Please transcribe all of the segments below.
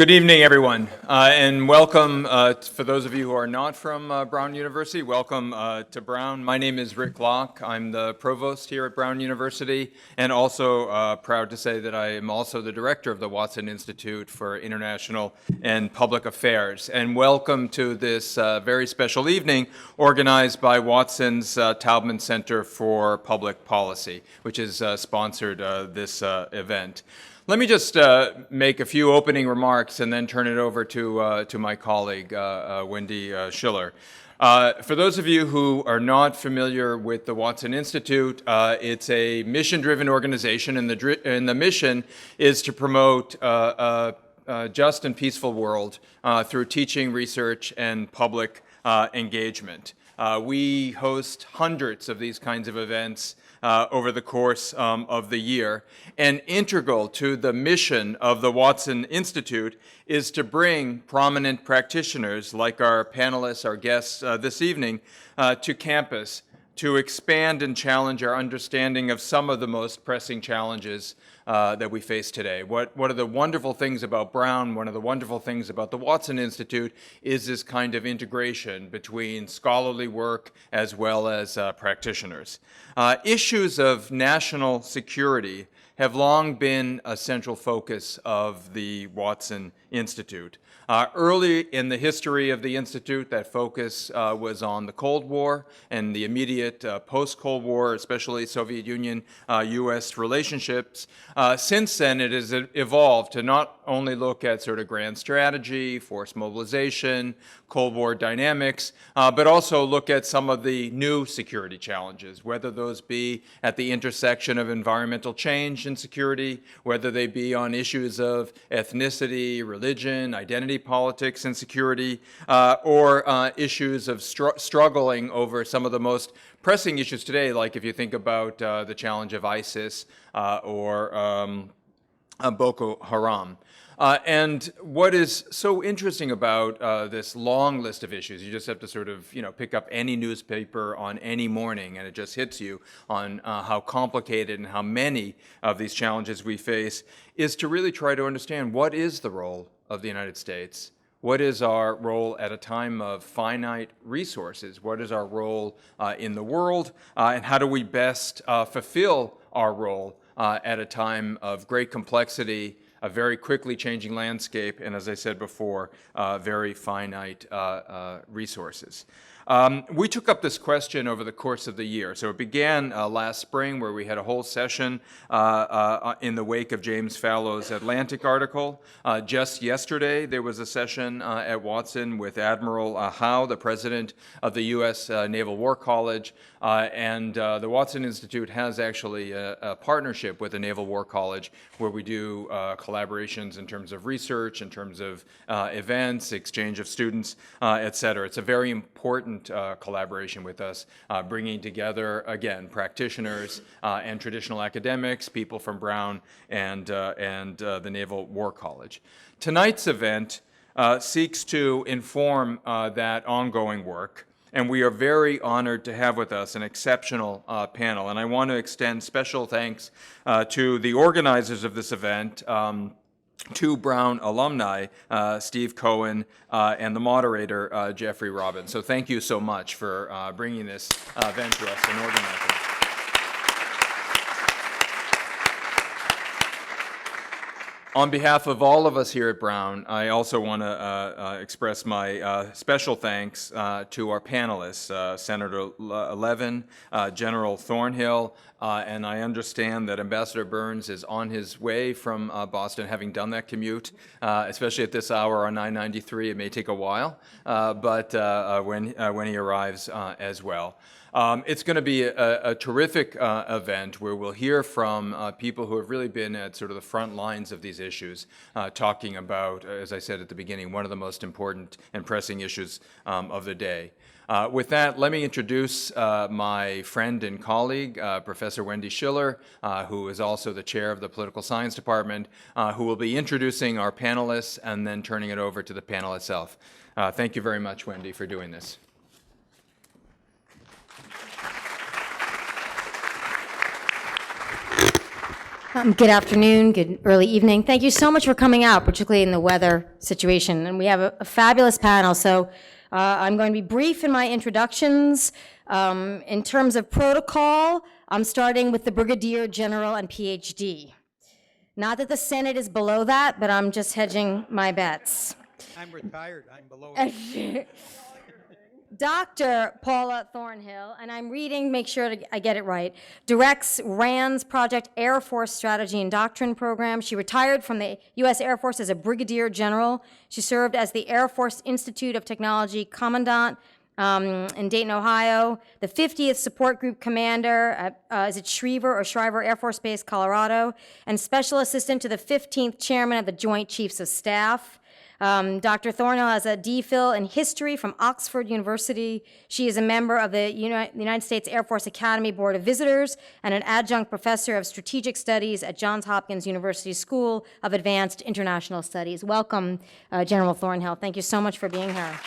Good evening, everyone, and welcome for those of you who are not from Brown University. Welcome to Brown. My name is Rick Locke. I'm the provost here at Brown University, and also proud to say that I am also the director of the Watson Institute for International and Public Affairs. And welcome to this very special evening organized by Watson's Taubman Center for Public Policy, which has sponsored this event. Let me just make a few opening remarks and then turn it over to my colleague, Wendy Schiller. For those of you who are not familiar with the Watson Institute, it's a mission-driven organization, and the mission is to promote a just and peaceful world through teaching, research, and public engagement. We host hundreds of these kinds of events over the course of the year. And integral to the mission of the Watson Institute is to bring prominent practitioners like our panelists, our guests this evening, to campus to expand and challenge our understanding of some of the most pressing challenges that we face today. One of the wonderful things about Brown, one of the wonderful things about the Watson Institute is this kind of integration between scholarly work as well as practitioners. Issues of national security have long been a central focus of the Watson Institute. Early in the history of the Institute, that focus was on the Cold War and the immediate post-Cold War, especially Soviet Union-U.S. relationships. Since then, it has evolved to not only look at sort of grand strategy, force mobilization, Cold War dynamics, but also look at some of the new security challenges, whether those be at the intersection of environmental change and security, whether they be on issues of ethnicity, religion, identity politics and security, or issues of struggling over some of the most pressing issues today, like if you think about the challenge of ISIS or Boko Haram. And what is so interesting about this long list of issues, you just have to sort of, pick up any newspaper on any morning and it just hits you on how complicated and how many of these challenges we face, is to really try to understand what is the role of the United States. What is our role at a time of finite resources? What is our role in the world? And how do we best fulfill our role at a time of great complexity, a very quickly changing landscape, and as I said before, very finite resources. We took up this question over the course of the year. So it began last spring, where we had a whole session in the wake of James Fallow's Atlantic article. Just yesterday, there was a session at Watson with Admiral Howe, the president of the U.S. Naval War College, and the Watson Institute has actually a partnership with the Naval War College where we do collaborations in terms of research, in terms of events, exchange of students, et cetera. It's a very important collaboration with us, bringing together, again, practitioners and traditional academics, people from Brown and the Naval War College. Tonight's event seeks to inform that ongoing work, and we are very honored to have with us an exceptional panel. And I want to extend special thanks to the organizers of this event, two Brown alumni, Steve Cohen, and the moderator, Jeffrey Robbins. So thank you so much for bringing this event to us and organizing it. On behalf of all of us here at Brown, I also want to express my special thanks to our panelists, Senator Levin, General Thornhill, and I understand that Ambassador Burns is on his way from Boston, having done that commute, especially at this hour on 993. It may take a while, but when he arrives as well. It's going to be a terrific event where we'll hear from people who have really been at sort of the front lines of these issues, talking about, as I said at the beginning, one of the most important and pressing issues of the day. With that, let me introduce my friend and colleague, Professor Wendy Schiller, who is also the chair of the Political Science Department, who will be introducing our panelists and then turning it over to the panel itself. Thank you very much, Wendy, for doing this. Good afternoon, good early evening. Thank you so much for coming out, particularly in the weather situation. And we have a fabulous panel, so I'm going to be brief in my introductions. In terms of protocol, I'm starting with the Brigadier General and PhD. Not that the Senate is below that, but I'm just hedging my bets. I'm retired. I'm below it. Dr. Paula Thornhill, and I'm reading, make sure I get it right, directs RAND's Project Air Force Strategy and Doctrine program. She retired from the U.S. Air Force as a brigadier general. She served as the Air Force Institute of Technology Commandant in Dayton, Ohio, the 50th Support Group Commander is it Shriver Air Force Base, Colorado, and Special Assistant to the 15th Chairman of the Joint Chiefs of Staff. Dr. Thornhill has a DPhil in history from Oxford University. She is a member of the United States Air Force Academy Board of Visitors and an adjunct professor of strategic studies at Johns Hopkins University School of Advanced International Studies. Welcome, General Thornhill. Thank you so much for being here.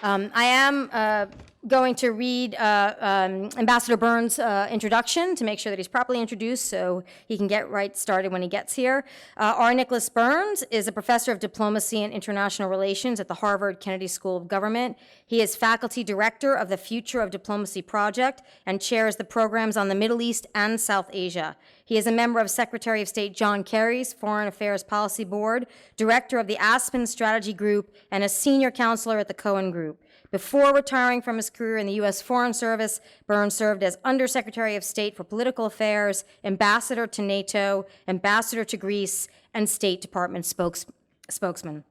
I am going to read Ambassador Burns' introduction to make sure that he's properly introduced so he can get right started when he gets here. R. Nicholas Burns is a professor of diplomacy and international relations at the Harvard Kennedy School of Government. He is faculty director of the Future of Diplomacy Project and chairs the programs on the Middle East and South Asia. He is a member of Secretary of State John Kerry's Foreign Affairs Policy Board, director of the Aspen Strategy Group, and a senior counselor at the Cohen Group. Before retiring from his career in the U.S. Foreign Service, Burns served as Undersecretary of State for Political Affairs, Ambassador to NATO, Ambassador to Greece, and State Department spokesman.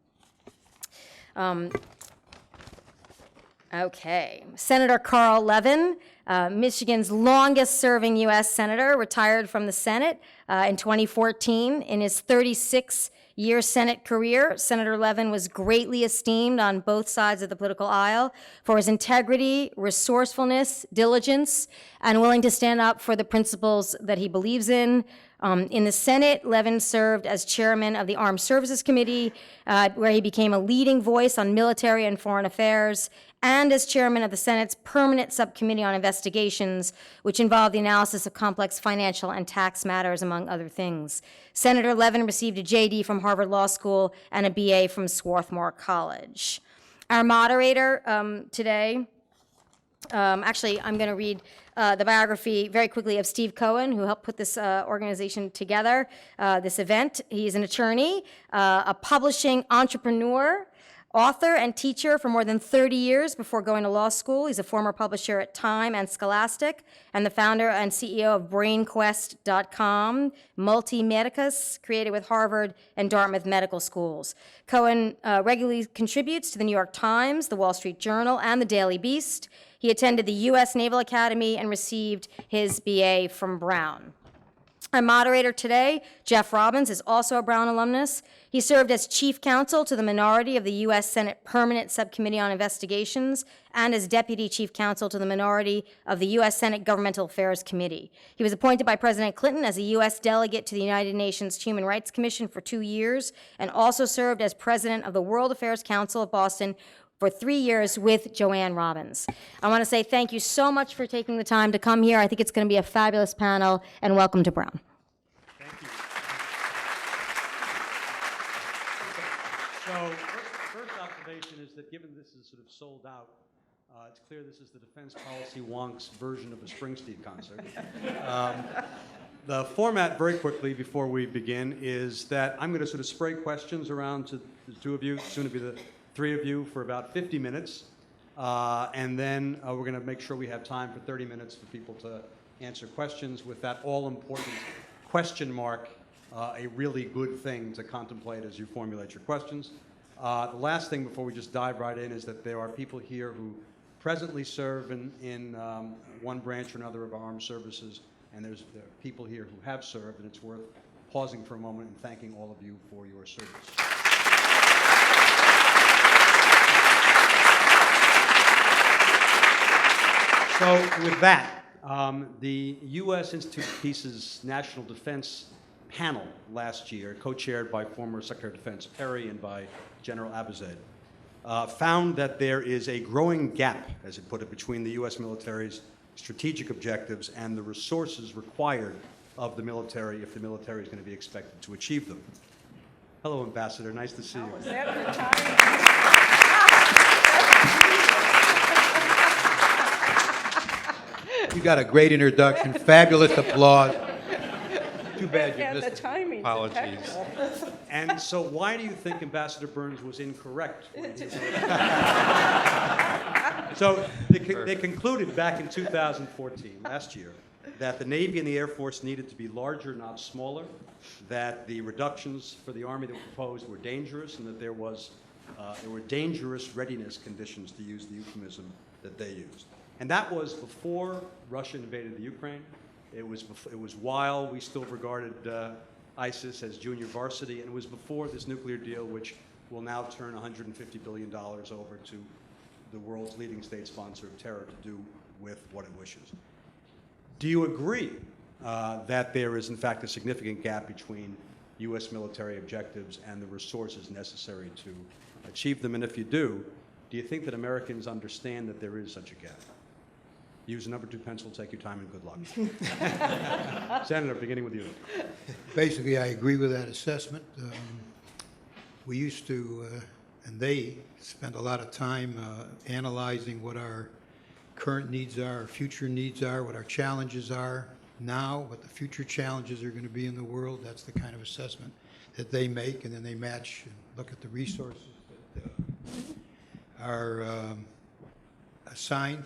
Okay. Senator Carl Levin, Michigan's longest-serving U.S. senator, retired from the Senate in 2014. In his 36-year Senate career, Senator Levin was greatly esteemed on both sides of the political aisle for his integrity, resourcefulness, diligence, and willing to stand up for the principles that he believes in. In the Senate, Levin served as chairman of the Armed Services Committee, where he became a leading voice on military and foreign affairs, and as chairman of the Senate's Permanent Subcommittee on Investigations, which involved the analysis of complex financial and tax matters, among other things. Senator Levin received a JD from Harvard Law School and a BA from Swarthmore College. Our moderator today, actually, I'm going to read the biography very quickly of Steve Cohen, who helped put this organization together, this event. He's an attorney, a publishing entrepreneur, author and teacher for more than 30 years before going to law school. He's a former publisher at Time and Scholastic and the founder and CEO of BrainQuest.com, Multimedicus, created with Harvard and Dartmouth medical schools. Cohen regularly contributes to the New York Times, the Wall Street Journal, and the Daily Beast. He attended the U.S. Naval Academy and received his BA from Brown. Our moderator today, Jeff Robbins, is also a Brown alumnus. He served as chief counsel to the minority of the U.S. Senate Permanent Subcommittee on Investigations and as deputy chief counsel to the minority of the U.S. Senate Governmental Affairs Committee. He was appointed by President Clinton as a U.S. delegate to the United Nations Human Rights Commission for 2 years and also served as president of the World Affairs Council of Boston for 3 years with Joanne Robbins. I want to say thank you so much for taking the time to come here. I think it's going to be a fabulous panel, and welcome to Brown. Thank you. So, first observation is that given this is sort of sold out, it's clear this is the Defense Policy Wonks version of a Springsteen concert. The format, very quickly before we begin, is that I'm going to sort of spray questions around to the two of you, soon to be the three of you, for about 50 minutes. And then we're going to make sure we have time for 30 minutes for people to answer questions with that all-important question mark, a really good thing to contemplate as you formulate your questions. The last thing before we just dive right in is that there are people here who presently serve in one branch or another of our armed services, and there are people here who have served, and it's worth pausing for a moment and thanking all of you for your service. So with that, the U.S. Institute of Peace's National Defense panel last year, co-chaired by former Secretary of Defense Perry and by General Abizaid, found that there is a growing gap, as it put it, between the U.S. military's strategic objectives and the resources required of the military if the military is going to be expected to achieve them. Hello, Ambassador. Nice to see you. Was that the time? You got a great introduction, fabulous applause. Too bad you And the missed it. timing's Apologies. impeccable. And so why do you think Ambassador Burns was incorrect? When he So they concluded back in 2014, last year, that the Navy and the Air Force needed to be larger, not smaller, that the reductions for the Army that were proposed were dangerous, and that there were dangerous readiness conditions, to use the euphemism that they used. And that was before Russia invaded the Ukraine. It was while we still regarded ISIS as junior varsity, and it was before this nuclear deal, which will now turn $150 billion over to the world's leading state sponsor of terror to do with what it wishes. Do you agree that there is, in fact, a significant gap between U.S. military objectives and the resources necessary to achieve them? And if you do you think that Americans understand that there is such a gap? Use a number 2 pencil, take your time, and good luck. Senator, beginning with you. Basically, I agree with that assessment. We used to, and they spend a lot of time analyzing what our current needs are, our future needs are, what our challenges are now, what the future challenges are going to be in the world. That's the kind of assessment that they make, and then they match and look at the resources that are assigned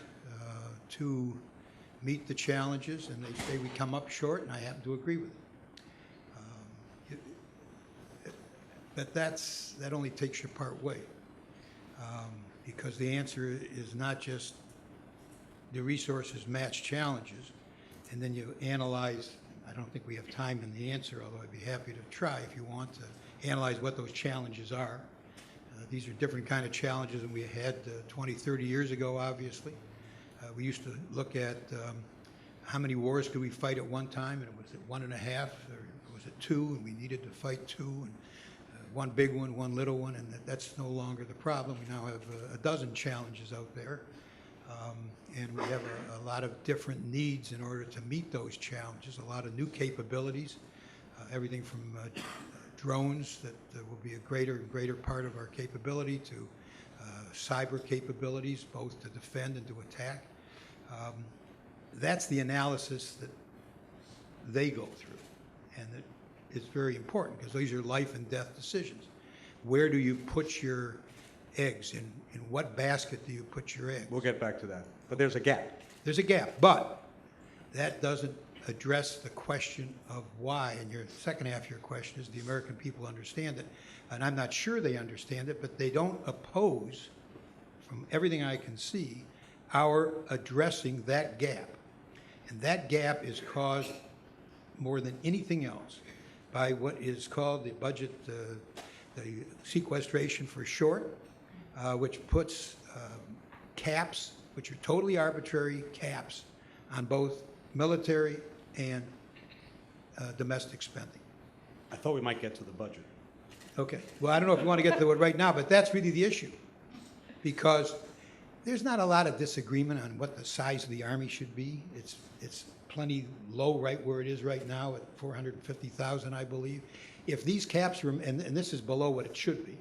to meet the challenges, and they say we come up short, and I happen to agree with it. But that only takes you part way, because the answer is not just the resources match challenges, and then you analyze. I don't think we have time in the answer, although I'd be happy to try if you want to analyze what those challenges are. These are different kind of challenges than we had 20, 30 years ago, obviously. We used to look at how many wars could we fight at one time, and was it 1.5, or was it 2, and we needed to fight 2, and one big one, one little one, and that's no longer the problem. We now have a dozen challenges out there, and we have a lot of different needs in order to meet those challenges, a lot of new capabilities, everything from drones that will be a greater and greater part of our capability to cyber capabilities, both to defend and to attack. That's the analysis that they go through, and it's very important because these are life and death decisions. Where do you put your eggs? In what basket do you put your eggs? We'll get back to that. But there's a gap. There's a gap, but that doesn't address the question of why. And your second half of your question is, the American people understand it? And I'm not sure they understand it, but they don't oppose, from everything I can see, our addressing that gap. And that gap is caused more than anything else by what is called the budget, the sequestration for short, which puts caps, which are totally arbitrary caps, on both military and domestic spending. I thought we might get to the budget. Okay. Well, I don't know if you want to get to it right now, but that's really the issue. Because there's not a lot of disagreement on what the size of the Army should be. It's plenty low right where it is right now at 450,000, I believe. If these caps, and this is below what it should be,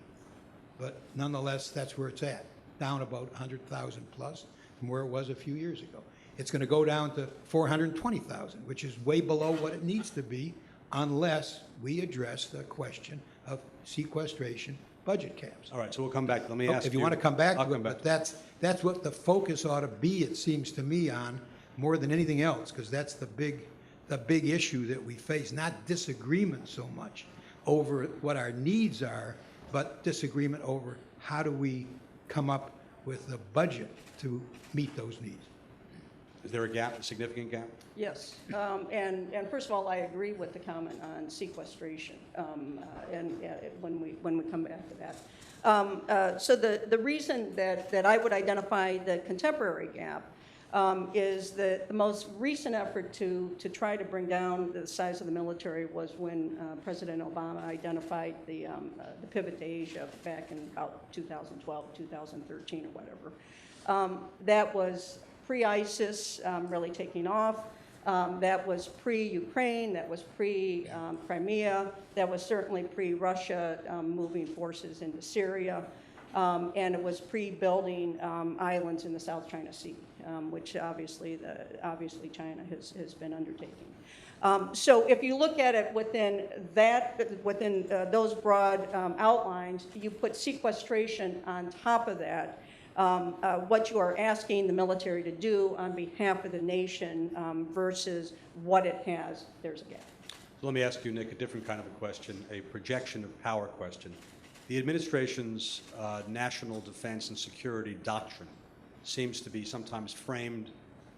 but nonetheless, that's where it's at, down about 100,000 plus from where it was a few years ago. It's going to go down to 420,000, which is way below what it needs to be unless we address the question of sequestration budget caps. All right, so we'll come back. Let me ask you. If you want to come back I'll to come it, back. but that's what the focus ought to be, it seems to me, on more than anything else, because that's the big issue that we face, not disagreement so much over what our needs are, but disagreement over how do we come up with a budget to meet those needs. Is there a gap, a significant gap? Yes, and first of all, I agree with the comment on sequestration, and when we come back to that. So the reason that I would identify the contemporary gap is that the most recent effort to try to bring down the size of the military was when President Obama identified the pivot to Asia back in about 2012, 2013 or whatever. That was pre-ISIS really taking off. That was pre-Ukraine, that was pre-Crimea, that was certainly pre-Russia moving forces into Syria, and it was pre-building islands in the South China Sea, which obviously China has been undertaking. So if you look at it within those broad outlines, you put sequestration on top of that. What you are asking the military to do on behalf of the nation versus what it has, there's a gap. So let me ask you, Nick, a different kind of a question, a projection of power question. The administration's national defense and security doctrine seems to be sometimes framed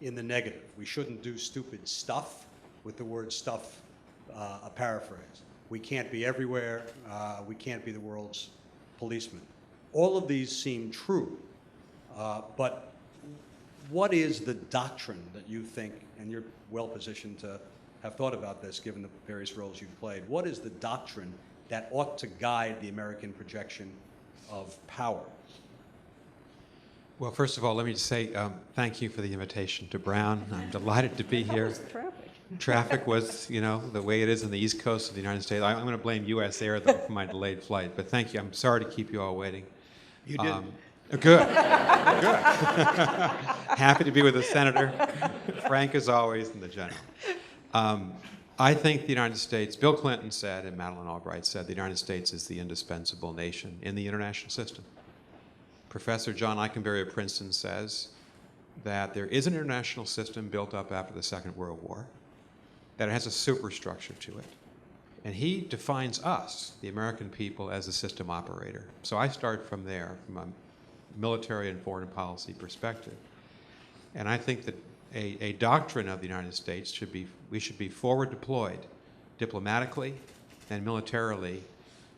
in the negative. We shouldn't do stupid stuff, with the word stuff a paraphrase. We can't be everywhere. We can't be the world's policeman. All of these seem true. But what is the doctrine that you think, and you're well positioned to have thought about this given the various roles you've played, what is the doctrine that ought to guide the American projection of power? Well, first of all, let me just say thank you for the invitation to Brown. I'm delighted to be How here. was the traffic? Traffic was, the way it is in the East Coast of the United States. I'm going to blame U.S. Air, though, for my delayed flight. But thank you. I'm sorry to keep you all waiting. You did. Good. Good. Happy to be with the senator, frank as always, and the general. I think the United States, Bill Clinton said, and Madeleine Albright said, the United States is the indispensable nation in the international system. Professor John Eikenberry of Princeton says that there is an international system built up after the Second World War, that it has a superstructure to it. And he defines us, the American people, as a system operator. So I start from there, from a military and foreign policy perspective. And I think that a doctrine of the United States should be, we should be forward deployed diplomatically and militarily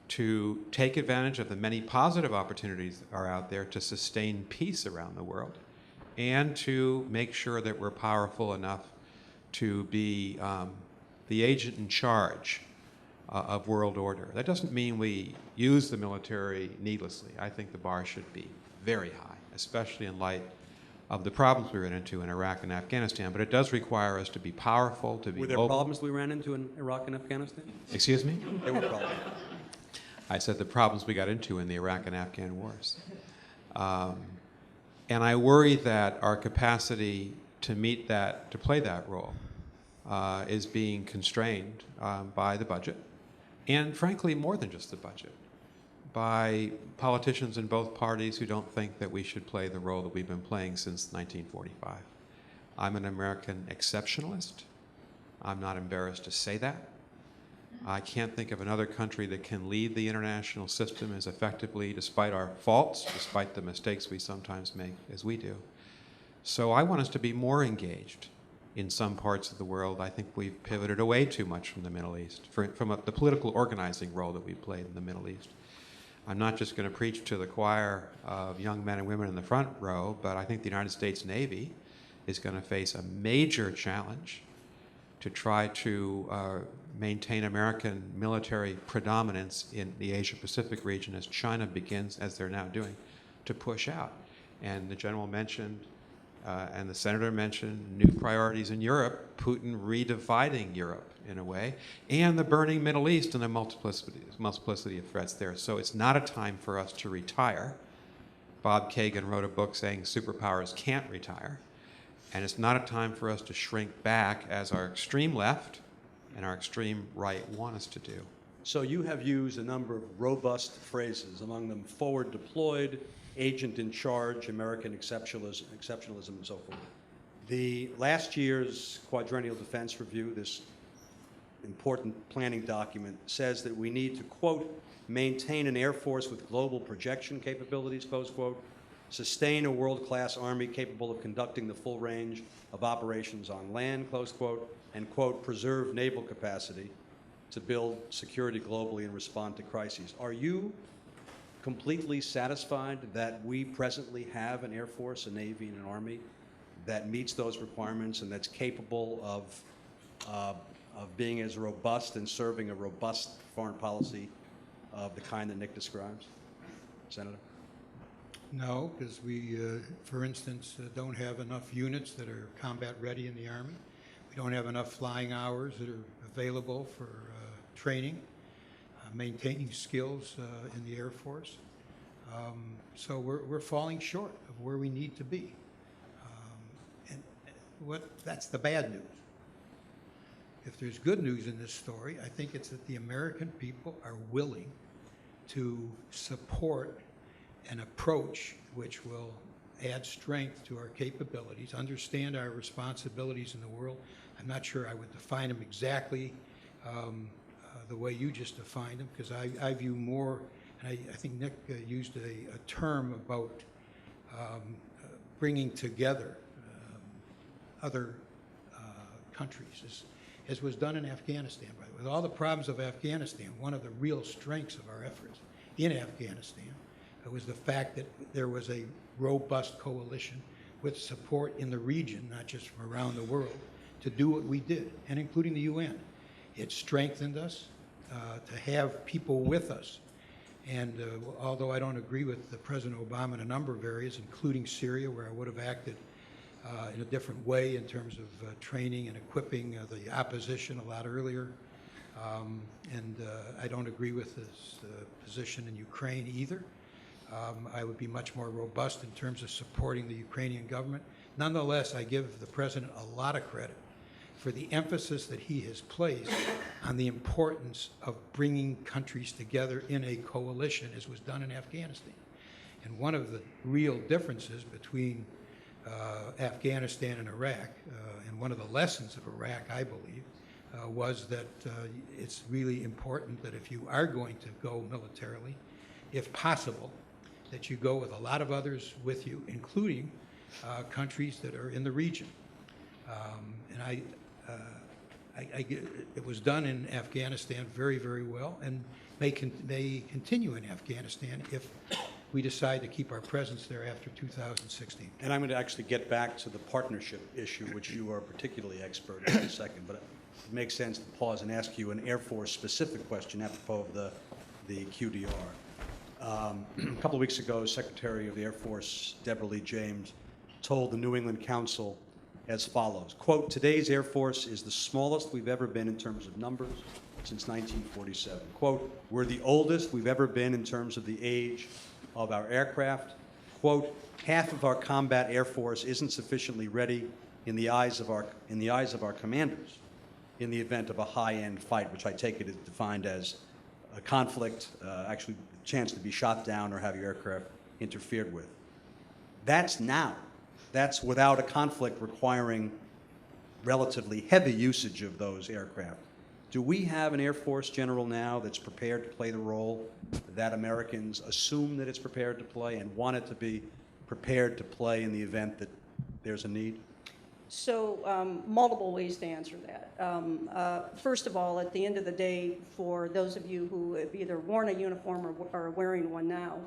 to take advantage of the many positive opportunities that are out there to sustain peace around the world and to make sure that we're powerful enough to be the agent in charge of world order. That doesn't mean we use the military needlessly. I think the bar should be very high, especially in light of the problems we ran into in Iraq and Afghanistan. But it does require us to be powerful, to be Were there mobile. problems we ran into in Iraq and Afghanistan? Excuse me? There were problems. I said the problems we got into in the Iraq and Afghan wars. And I worry that our capacity to meet that, to play that role, is being constrained by the budget. And frankly, more than just the budget, by politicians in both parties who don't think that we should play the role that we've been playing since 1945. I'm an American exceptionalist. I'm not embarrassed to say that. I can't think of another country that can lead the international system as effectively, despite our faults, despite the mistakes we sometimes make, as we do. So I want us to be more engaged in some parts of the world. I think we've pivoted away too much from the Middle East, from the political organizing role that we played in the Middle East. I'm not just going to preach to the choir of young men and women in the front row, but I think the United States Navy is going to face a major challenge to try to maintain American military predominance in the Asia-Pacific region as China begins, as they're now doing, to push out. And the general mentioned, and the senator mentioned, new priorities in Europe, Putin redividing Europe in a way, and the burning Middle East and the multiplicity of threats there. So it's not a time for us to retire. Bob Kagan wrote a book saying superpowers can't retire. And it's not a time for us to shrink back as our extreme left and our extreme right want us to do. So you have used a number of robust phrases, among them forward deployed, agent in charge, American exceptionalism, and so forth. The last year's Quadrennial Defense Review, this important planning document, says that we need to, quote, maintain an Air Force with global projection capabilities, close quote, sustain a world-class Army capable of conducting the full range of operations on land, close quote, and, quote, preserve naval capacity to build security globally and respond to crises. Are you completely satisfied that we presently have an Air Force, a Navy, and an Army that meets those requirements and that's capable of being as robust and serving a robust foreign policy of the kind that Nick describes? Senator? No, because we, for instance, don't have enough units that are combat ready in the Army. We don't have enough flying hours that are available for training, maintaining skills in the Air Force. So we're falling short of where we need to be. And that's the bad news. If there's good news in this story, I think it's that the American people are willing to support an approach which will add strength to our capabilities, understand our responsibilities in the world. I'm not sure I would define them exactly the way you just defined them, because I view more, and I think Nick used a term about bringing together other countries, as was done in Afghanistan. By the way, with all the problems of Afghanistan, one of the real strengths of our efforts in Afghanistan was the fact that there was a robust coalition with support in the region, not just from around the world, to do what we did, and including the UN. It strengthened us to have people with us. And although I don't agree with President Obama in a number of areas, including Syria, where I would have acted in a different way in terms of training and equipping the opposition a lot earlier, and I don't agree with his position in Ukraine either. I would be much more robust in terms of supporting the Ukrainian government. Nonetheless, I give the President a lot of credit for the emphasis that he has placed on the importance of bringing countries together in a coalition, as was done in Afghanistan. And one of the real differences between Afghanistan and Iraq, and one of the lessons of Iraq, I believe, was that it's really important that if you are going to go militarily, if possible, that you go with a lot of others with you, including countries that are in the region. And it was done in Afghanistan very, very well, and may continue in Afghanistan if we decide to keep our presence there after 2016. And I'm going to actually get back to the partnership issue, which you are particularly expert in a second, but it makes sense to pause and ask you an Air Force-specific question apropos of the QDR. A couple of weeks ago, Secretary of the Air Force Deborah Lee James told the New England Council as follows, quote, "Today's Air Force is the smallest we've ever been in terms of numbers since 1947. Quote, we're the oldest we've ever been in terms of the age of our aircraft. Quote, half of our combat Air Force isn't sufficiently ready in the eyes of our commanders in the event of a high-end fight," which I take it is defined as a conflict, actually chance to be shot down or have your aircraft interfered with. That's now. That's without a conflict requiring relatively heavy usage of those aircraft. Do we have an Air Force general now that's prepared to play the role that Americans assume that it's prepared to play and want it to be prepared to play in the event that there's a need? So multiple ways to answer that. First of all, at the end of the day, for those of you who have either worn a uniform or are wearing one now,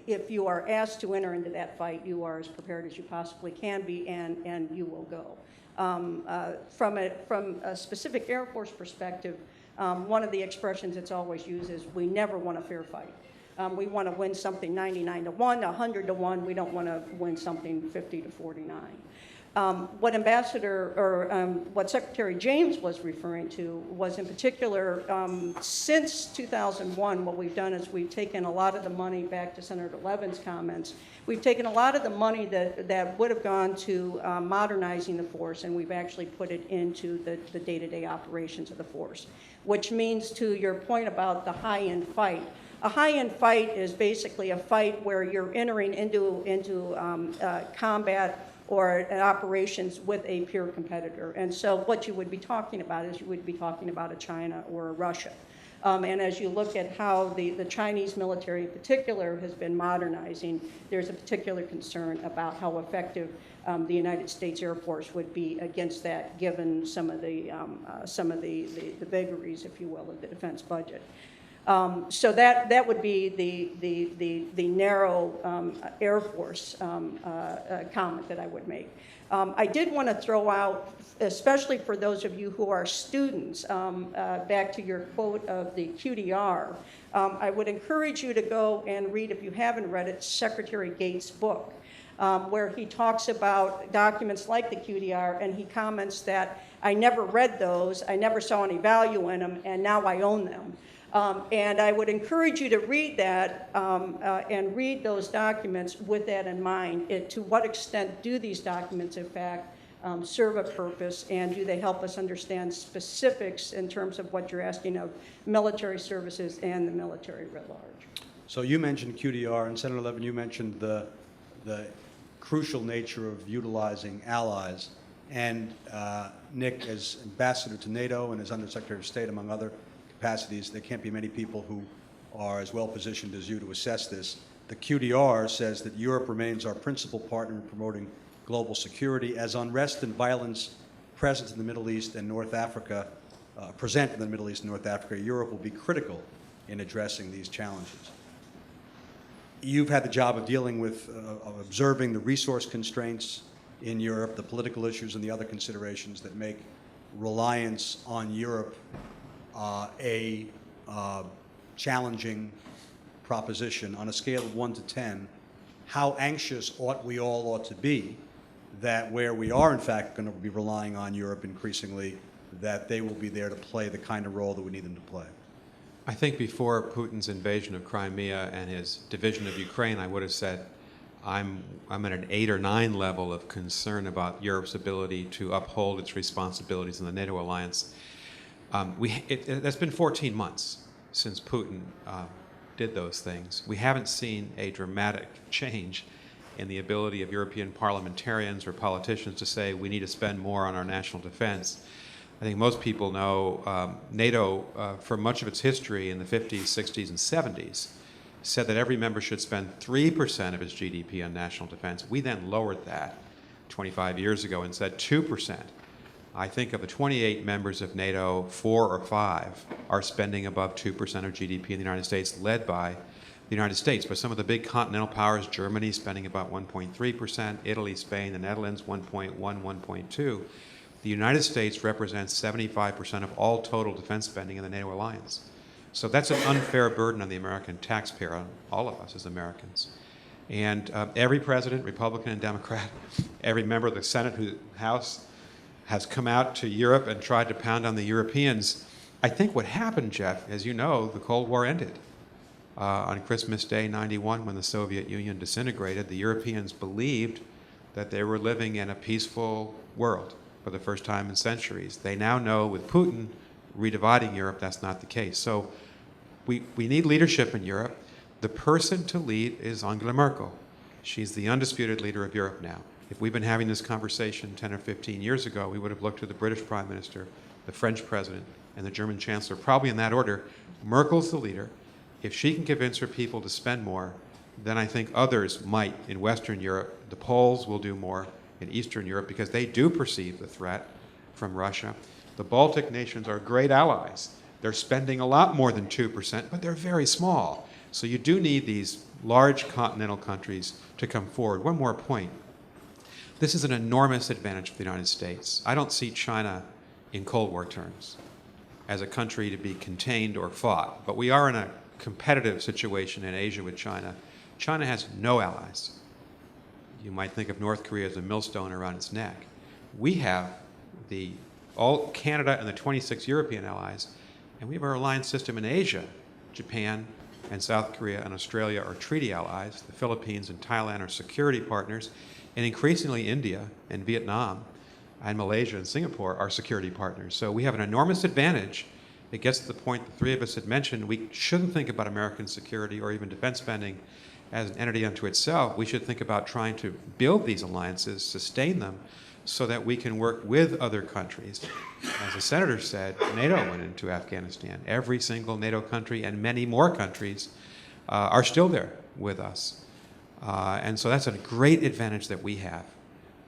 if you are asked to enter into that fight, you are as prepared as you possibly can be, and you will go. From a specific Air Force perspective, one of the expressions that's always used is, we never want a fair fight. We want to win something 99-1, 100-1. We don't want to win something 50-49. What Secretary James was referring to was, in particular, since 2001, what we've done is we've taken a lot of the money, back to Senator Levin's comments, we've taken a lot of the money that would have gone to modernizing the force, and we've actually put it into the day-to-day operations of the force, which means, to your point about the high-end fight, a high-end fight is basically a fight where you're entering into combat or operations with a peer competitor. And so what you would be talking about is you would be talking about a China or a Russia. And as you look at how the Chinese military in particular has been modernizing, there's a particular concern about how effective the United States Air Force would be against that, given some of the vagaries, if you will, of the defense budget. So that would be the narrow Air Force comment that I would make. I did want to throw out, especially for those of you who are students, back to your quote of the QDR, I would encourage you to go and read, if you haven't read it, Secretary Gates' book, where he talks about documents like the QDR, and he comments that I never read those, I never saw any value in them, and now I own them. And I would encourage you to read that and read those documents with that in mind. To what extent do these documents, in fact, serve a purpose, and do they help us understand specifics in terms of what you're asking of military services and the military writ large? So you mentioned QDR, and Senator Levin, you mentioned the crucial nature of utilizing allies. And Nick, as ambassador to NATO and as Undersecretary of State, among other capacities, there can't be many people who are as well positioned as you to assess this. The QDR says that Europe remains our principal partner in promoting global security. As unrest and violence present in the Middle East and North Africa, Europe will be critical in addressing these challenges. You've had the job of dealing with, of observing the resource constraints in Europe, the political issues and the other considerations that make reliance on Europe a challenging proposition. On a scale of 1 to 10, how anxious ought we all to be that where we are in fact going to be relying on Europe increasingly, that they will be there to play the kind of role that we need them to play? I think before Putin's invasion of Crimea and his division of Ukraine, I would have said I'm at an 8 or 9 level of concern about Europe's ability to uphold its responsibilities in the NATO alliance. It's been 14 months since Putin did those things. We haven't seen a dramatic change in the ability of European parliamentarians or politicians to say we need to spend more on our national defense. I think most people know NATO, for much of its history in the 50s, 60s, and 70s, said that every member should spend 3% of its GDP on national defense. We then lowered that 25 years ago and said 2%. I think of the 28 members of NATO, 4 or 5 are spending above 2% of GDP in the United States, led by the United States. But some of the big continental powers, Germany spending about 1.3%, Italy, Spain, the Netherlands, 1.1, 1.2. The United States represents 75% of all total defense spending in the NATO alliance. So that's an unfair burden on the American taxpayer, on all of us as Americans. And every president, Republican and Democrat, every member of the Senate, House, has come out to Europe and tried to pound on the Europeans. I think what happened, Jeff, as you know, the Cold War ended. On Christmas Day, 91, when the Soviet Union disintegrated, the Europeans believed that they were living in a peaceful world for the first time in centuries. They now know with Putin redividing Europe, that's not the case. So we need leadership in Europe. The person to lead is Angela Merkel. She's the undisputed leader of Europe now. If we'd been having this conversation 10 or 15 years ago, we would have looked to the British Prime Minister, the French President, and the German Chancellor, probably in that order. Merkel's the leader. If she can convince her people to spend more, then I think others might in Western Europe. The Poles will do more in Eastern Europe because they do perceive the threat from Russia. The Baltic nations are great allies. They're spending a lot more than 2%, but they're very small. So you do need these large continental countries to come forward. One more point. This is an enormous advantage for the United States. I don't see China in Cold War terms as a country to be contained or fought, but we are in a competitive situation in Asia with China. China has no allies. You might think of North Korea as a millstone around its neck. We have all Canada and the 26 European allies, and we have our alliance system in Asia. Japan and South Korea and Australia are treaty allies. The Philippines and Thailand are security partners. And increasingly India and Vietnam and Malaysia and Singapore are security partners. So we have an enormous advantage. It gets to the point the three of us had mentioned. We shouldn't think about American security or even defense spending as an entity unto itself. We should think about trying to build these alliances, sustain them, so that we can work with other countries. As the senator said, NATO went into Afghanistan. Every single NATO country and many more countries are still there with us. And so that's a great advantage that we have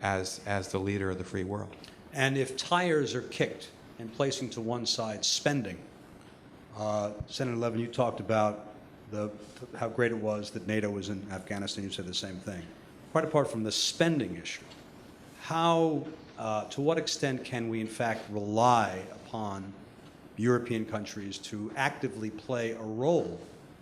as the leader of the free world. And if tires are kicked and placing to one side spending, Senator Levin, you talked about how great it was that NATO was in Afghanistan. You said the same thing. Quite apart from the spending issue, how, to what extent can we in fact rely upon European countries to actively play a role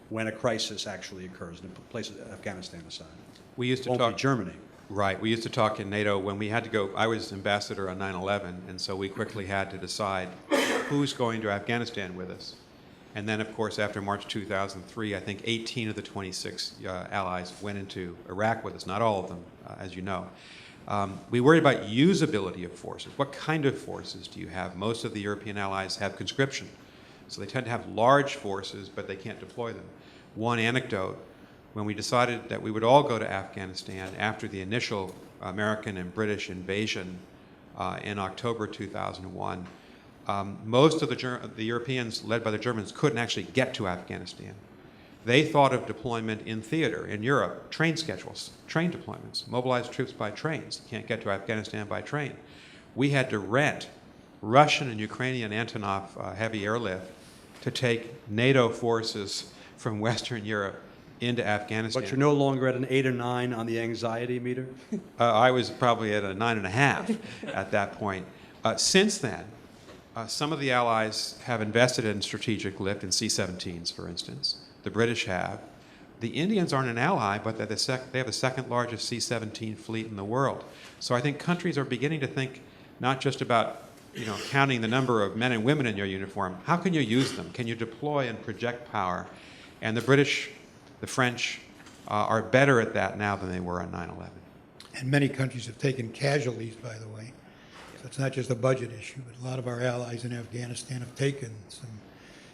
when a crisis actually occurs, and place Afghanistan aside? We used to Won't talk be Germany. Right. We used to talk in NATO when we had to go. I was ambassador on 9/11, and so we quickly had to decide who's going to Afghanistan with us. And then, of course, after March 2003, I think 18 of the 26 allies went into Iraq with us, not all of them, as you know. We worried about usability of forces. What kind of forces do you have? Most of the European allies have conscription, so they tend to have large forces, but they can't deploy them. One anecdote, when we decided that we would all go to Afghanistan after the initial American and British invasion in October 2001, most of the Europeans, led by the Germans, couldn't actually get to Afghanistan. They thought of deployment in theater in Europe, train schedules, train deployments, mobilize troops by trains. Can't get to Afghanistan by train. We had to rent Russian and Ukrainian Antonov heavy airlift to take NATO forces from Western Europe into Afghanistan. But you're no longer at an 8 or 9 on the anxiety meter? I was probably at a 9.5 at that point. Since then, some of the allies have invested in strategic lift in C-17s, for instance. The British have. The Indians aren't an ally, but they have the second largest C-17 fleet in the world. So I think countries are beginning to think not just about counting the number of men and women in your uniform. How can you use them? Can you deploy and project power? And the British, the French, are better at that now than they were on 9/11. And many countries have taken casualties, by the way. So it's not just a budget issue, but a lot of our allies in Afghanistan have taken some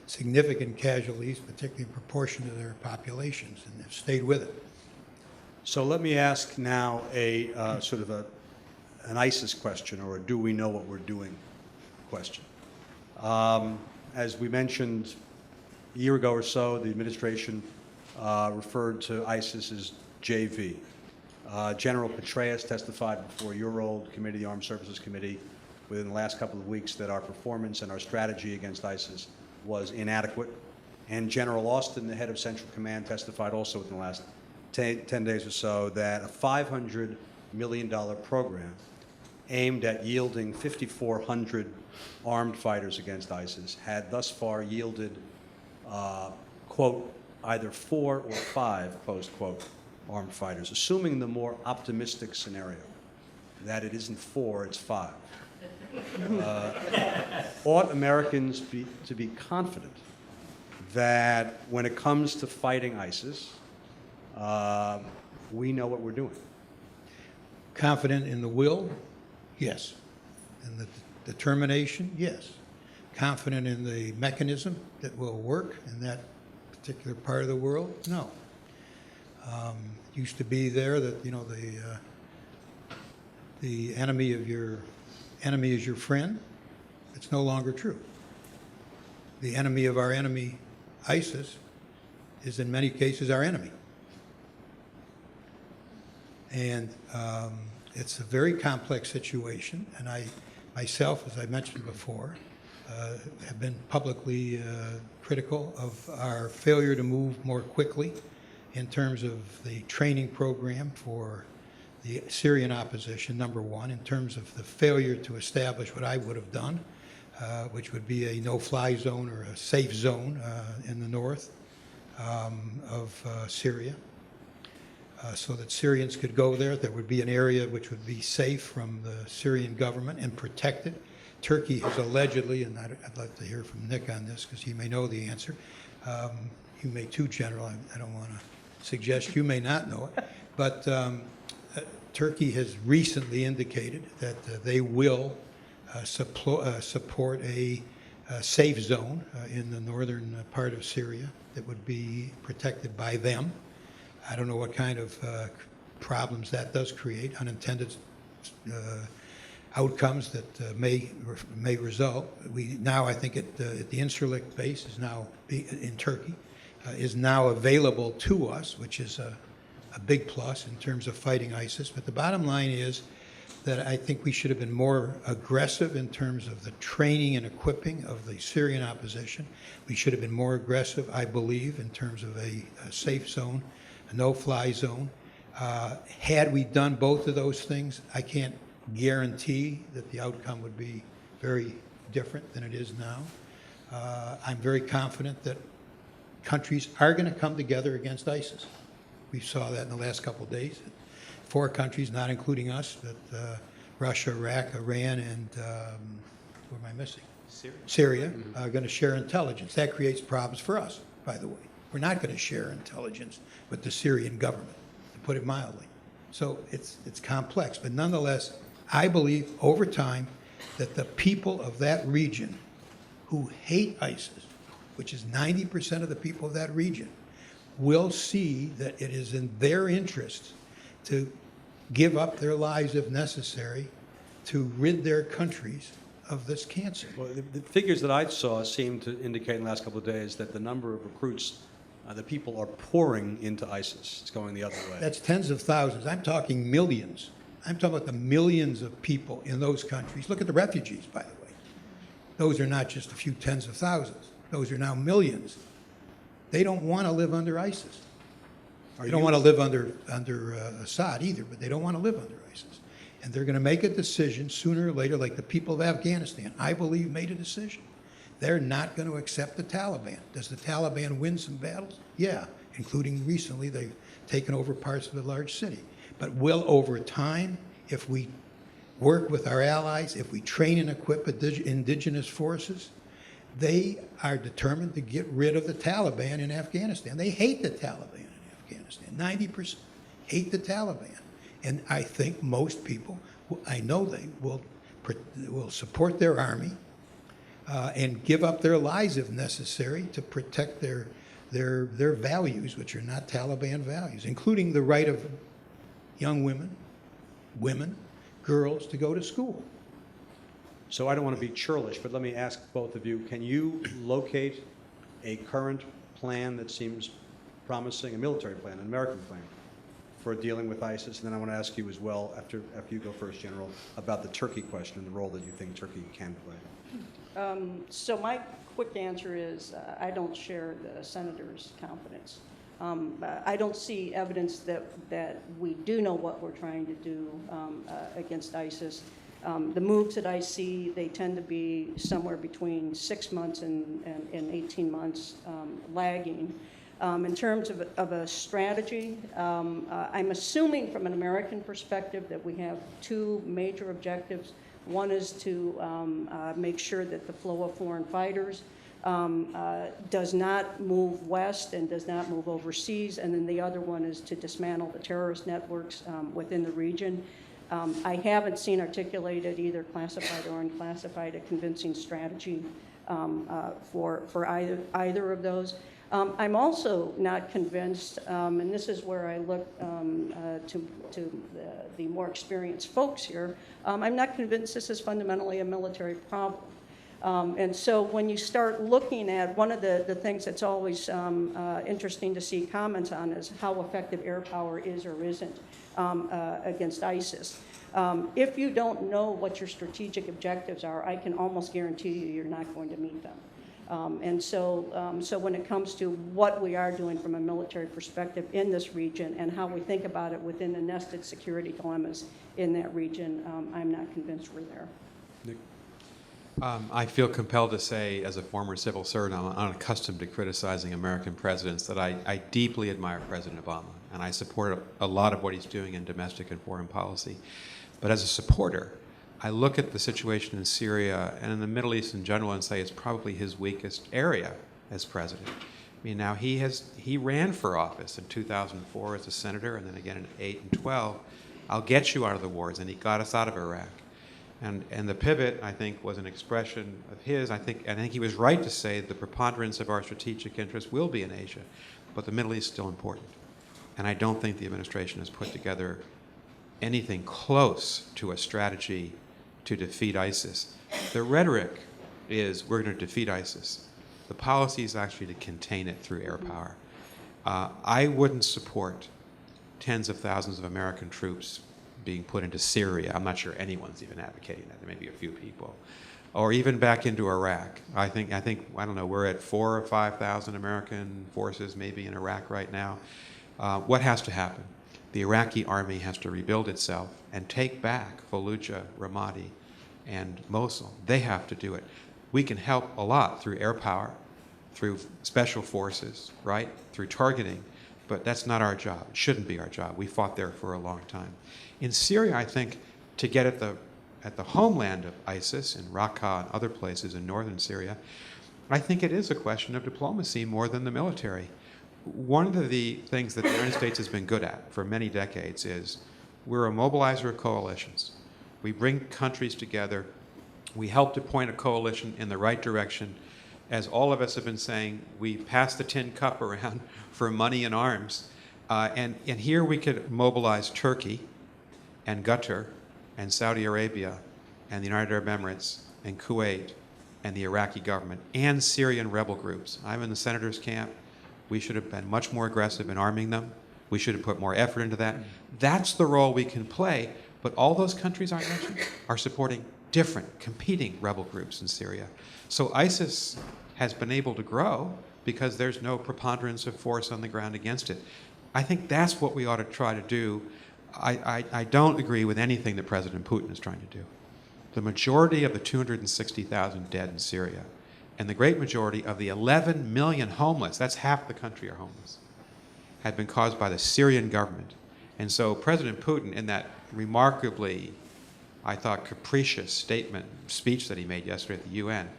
significant casualties, particularly in proportion to their populations, and have stayed with it. So let me ask now a sort of an ISIS question, or a do we know what we're doing question. As we mentioned a year ago or so, the administration referred to ISIS as JV. General Petraeus testified before your old committee, the Armed Services Committee, within the last couple of weeks that our performance and our strategy against ISIS was inadequate. And General Austin, the head of Central Command, testified also within the last 10 days or so that a $500 million program aimed at yielding 5,400 armed fighters against ISIS had thus far yielded, quote, either 4 or 5, close quote, armed fighters. Assuming the more optimistic scenario, that it isn't 4, it's 5. Ought Americans to be confident that when it comes to fighting ISIS, we know what we're doing? Confident in the will? Yes. In the determination? Yes. Confident in the mechanism that will work in that particular part of the world? No. Used to be there that, the enemy of your enemy is your friend. It's no longer true. The enemy of our enemy, ISIS, is in many cases our enemy. And it's a very complex situation, and I myself, as I mentioned before, have been publicly critical of our failure to move more quickly in terms of the training program for the Syrian opposition, number one, in terms of the failure to establish what I would have done, which would be a no-fly zone or a safe zone in the north of Syria, so that Syrians could go there. There would be an area which would be safe from the Syrian government and protected. Turkey has allegedly, and I'd like to hear from Nick on this because he may know the answer. You may too, General. I don't want to suggest you may not know it. But Turkey has recently indicated that they will support a safe zone in the northern part of Syria that would be protected by them. I don't know what kind of problems that does create, unintended outcomes that may result. We now, I think, at the Incirlik base is now in Turkey, is now available to us, which is a big plus in terms of fighting ISIS. But the bottom line is that I think we should have been more aggressive in terms of the training and equipping of the Syrian opposition. We should have been more aggressive, I believe, in terms of a safe zone, a no-fly zone. Had we done both of those things, I can't guarantee that the outcome would be very different than it is now. I'm very confident that countries are going to come together against ISIS. We saw that in the last couple of days. 4 countries, not including us, but Russia, Iraq, Iran, and who am I missing? Syria are going to share intelligence. That creates problems for us, by the way. We're not going to share intelligence with the Syrian government, to put it mildly. So it's complex, but nonetheless, I believe over time that the people of that region who hate ISIS, which is 90% of the people of that region, will see that it is in their interest to give up their lives if necessary to rid their countries of this cancer. Well, the figures that I saw seem to indicate in the last couple of days that the number of recruits, the people are pouring into ISIS. It's going the other way. That's tens of thousands. I'm talking millions. I'm talking about the millions of people in those countries. Look at the refugees, by the way. Those are not just a few tens of thousands. Those are now millions. They don't want to live under ISIS. They don't want to live under Assad either, but they don't want to live under ISIS. And they're going to make a decision sooner or later, like the people of Afghanistan, I believe, made a decision. They're not going to accept the Taliban. Does the Taliban win some battles? Yeah, including recently they've taken over parts of a large city. But will, over time, if we work with our allies, if we train and equip indigenous forces, they are determined to get rid of the Taliban in Afghanistan. They hate the Taliban in Afghanistan. 90% hate the Taliban. And I think most people, I know they will support their army and give up their lives if necessary to protect their values, which are not Taliban values, including the right of young women, girls to go to school. So I don't want to be churlish, but let me ask both of you, can you locate a current plan that seems promising, a military plan, an American plan, for dealing with ISIS? And then I want to ask you as well, after you go first, General, about the Turkey question and the role that you think Turkey can play. So my quick answer is I don't share the senator's confidence. I don't see evidence that we do know what we're trying to do against ISIS. The moves that I see, they tend to be somewhere between 6 months and 18 months lagging. In terms of a strategy, I'm assuming from an American perspective that we have 2 major objectives. One is to make sure that the flow of foreign fighters does not move west and does not move overseas, and then the other one is to dismantle the terrorist networks within the region. I haven't seen articulated, either classified or unclassified, a convincing strategy for either of those. I'm also not convinced, and this is where I look to the more experienced folks here, I'm not convinced this is fundamentally a military problem. And so when you start looking at, one of the things that's always interesting to see comments on is how effective air power is or isn't against ISIS. If you don't know what your strategic objectives are, I can almost guarantee you're not going to meet them. And so when it comes to what we are doing from a military perspective in this region and how we think about it within the nested security dilemmas in that region, I'm not convinced we're there. Nick? I feel compelled to say, as a former civil servant, I'm unaccustomed to criticizing American presidents, that I deeply admire President Obama, and I support a lot of what he's doing in domestic and foreign policy. But as a supporter, I look at the situation in Syria and in the Middle East in general and say it's probably his weakest area as president. I mean, now he ran for office in 2004 as a senator, and then again in 8 and 12. I'll get you out of the wars, and he got us out of Iraq. And the pivot, I think, was an expression of his. I think he was right to say the preponderance of our strategic interests will be in Asia, but the Middle East is still important. And I don't think the administration has put together anything close to a strategy to defeat ISIS. The rhetoric is we're going to defeat ISIS. The policy is actually to contain it through air power. I wouldn't support tens of thousands of American troops being put into Syria. I'm not sure anyone's even advocating that. There may be a few people. Or even back into Iraq. I don't know, we're at 4,000 or 5,000 American forces maybe in Iraq right now. What has to happen? The Iraqi army has to rebuild itself and take back Fallujah, Ramadi, and Mosul. They have to do it. We can help a lot through air power, through special forces, right? Through targeting, but that's not our job. It shouldn't be our job. We fought there for a long time. In Syria, I think, to get at the homeland of ISIS, in Raqqa and other places in northern Syria, I think it is a question of diplomacy more than the military. One of the things that the United States has been good at for many decades is we're a mobilizer of coalitions. We bring countries together. We help to point a coalition in the right direction. As all of us have been saying, we pass the tin cup around for money and arms. And here we could mobilize Turkey and Qatar and Saudi Arabia and the United Arab Emirates and Kuwait and the Iraqi government and Syrian rebel groups. I'm in the senator's camp. We should have been much more aggressive in arming them. We should have put more effort into that. That's the role we can play, but all those countries I mentioned are supporting different, competing rebel groups in Syria. So ISIS has been able to grow because there's no preponderance of force on the ground against it. I think that's what we ought to try to do. I don't agree with anything that President Putin is trying to do. The majority of the 260,000 dead in Syria and the great majority of the 11 million homeless, that's half the country are homeless, had been caused by the Syrian government. And so President Putin, in that remarkably, I thought, capricious speech that he made yesterday at the UN,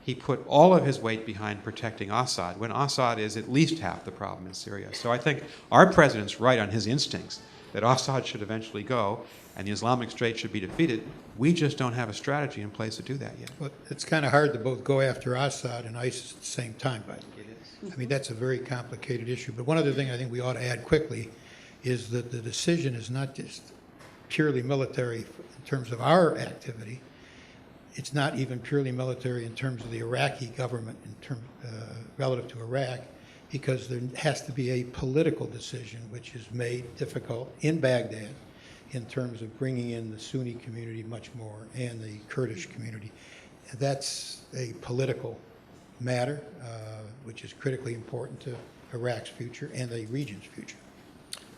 he put all of his weight behind protecting Assad, when Assad is at least half the problem in Syria. So I think our president's right on his instincts that Assad should eventually go and the Islamic State should be defeated. We just don't have a strategy in place to do that yet. But it's kind of hard to both go after Assad and ISIS at the same time. I mean, that's a very complicated issue. But one other thing I think we ought to add quickly is that the decision is not just purely military in terms of our activity. It's not even purely military in terms of the Iraqi government relative to Iraq, because there has to be a political decision which is made difficult in Baghdad in terms of bringing in the Sunni community much more and the Kurdish community. That's a political matter which is critically important to Iraq's future and the region's future.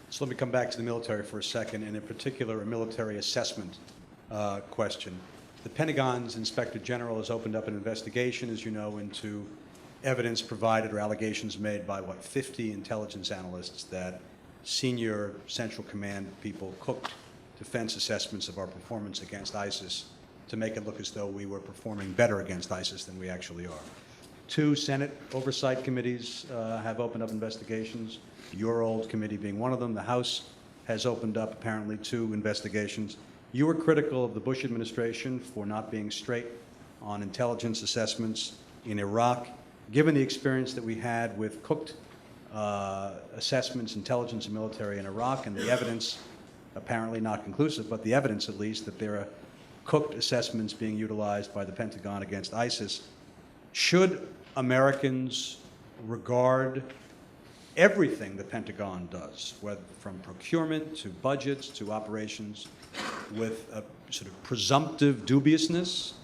So let me come back to the military for a second, and in particular a military assessment question. The Pentagon's Inspector General has opened up an investigation, as you know, into evidence provided or allegations made by, 50 intelligence analysts that senior Central Command people cooked defense assessments of our performance against ISIS to make it look as though we were performing better against ISIS than we actually are. 2 Senate oversight committees have opened up investigations, your old committee being one of them. The House has opened up apparently 2 investigations. You were critical of the Bush administration for not being straight on intelligence assessments in Iraq. Given the experience that we had with cooked assessments, intelligence and military in Iraq, and the evidence, apparently not conclusive, but the evidence at least that there are cooked assessments being utilized by the Pentagon against ISIS, should Americans regard everything the Pentagon does, whether from procurement to budgets to operations, with a sort of presumptive dubiousness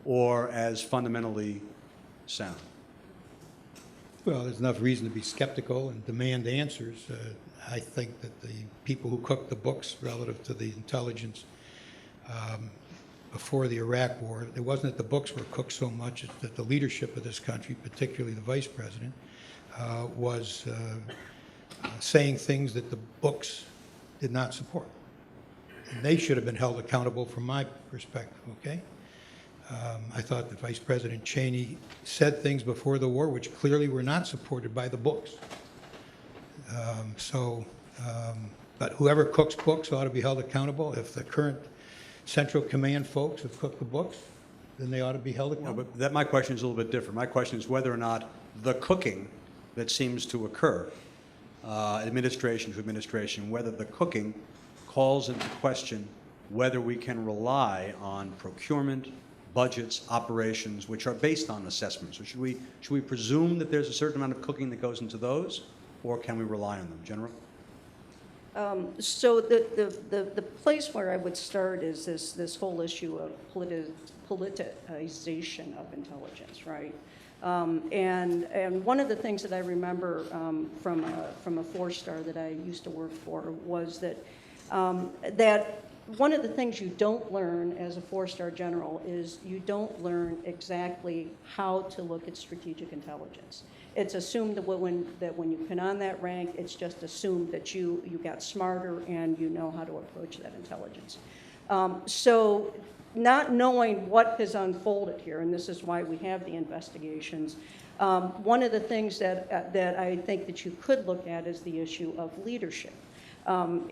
or as fundamentally sound? Well, there's enough reason to be skeptical and demand answers. I think that the people who cooked the books relative to the intelligence before the Iraq War, it wasn't that the books were cooked so much, it's that the leadership of this country, particularly the vice president, was saying things that the books did not support. And they should have been held accountable from my perspective, okay? I thought that Vice President Cheney said things before the war which clearly were not supported by the books. But whoever cooks books ought to be held accountable. If the current Central Command folks have cooked the books, then they ought to be held accountable. No, but my question is a little bit different. My question is whether or not the cooking that seems to occur, administration to administration, whether the cooking calls into question whether we can rely on procurement, budgets, operations, which are based on assessments. So should we presume that there's a certain amount of cooking that goes into those, or can we rely on them? General? So the place where I would start is this whole issue of politicization of intelligence, right? And one of the things that I remember from a four-star that I used to work for was that that one of the things you don't learn as a four-star general is you don't learn exactly how to look at strategic intelligence. It's assumed that when you pin on that rank, it's just assumed that you got smarter and you know how to approach that intelligence. So not knowing what has unfolded here, and this is why we have the investigations, one of the things that I think that you could look at is the issue of leadership.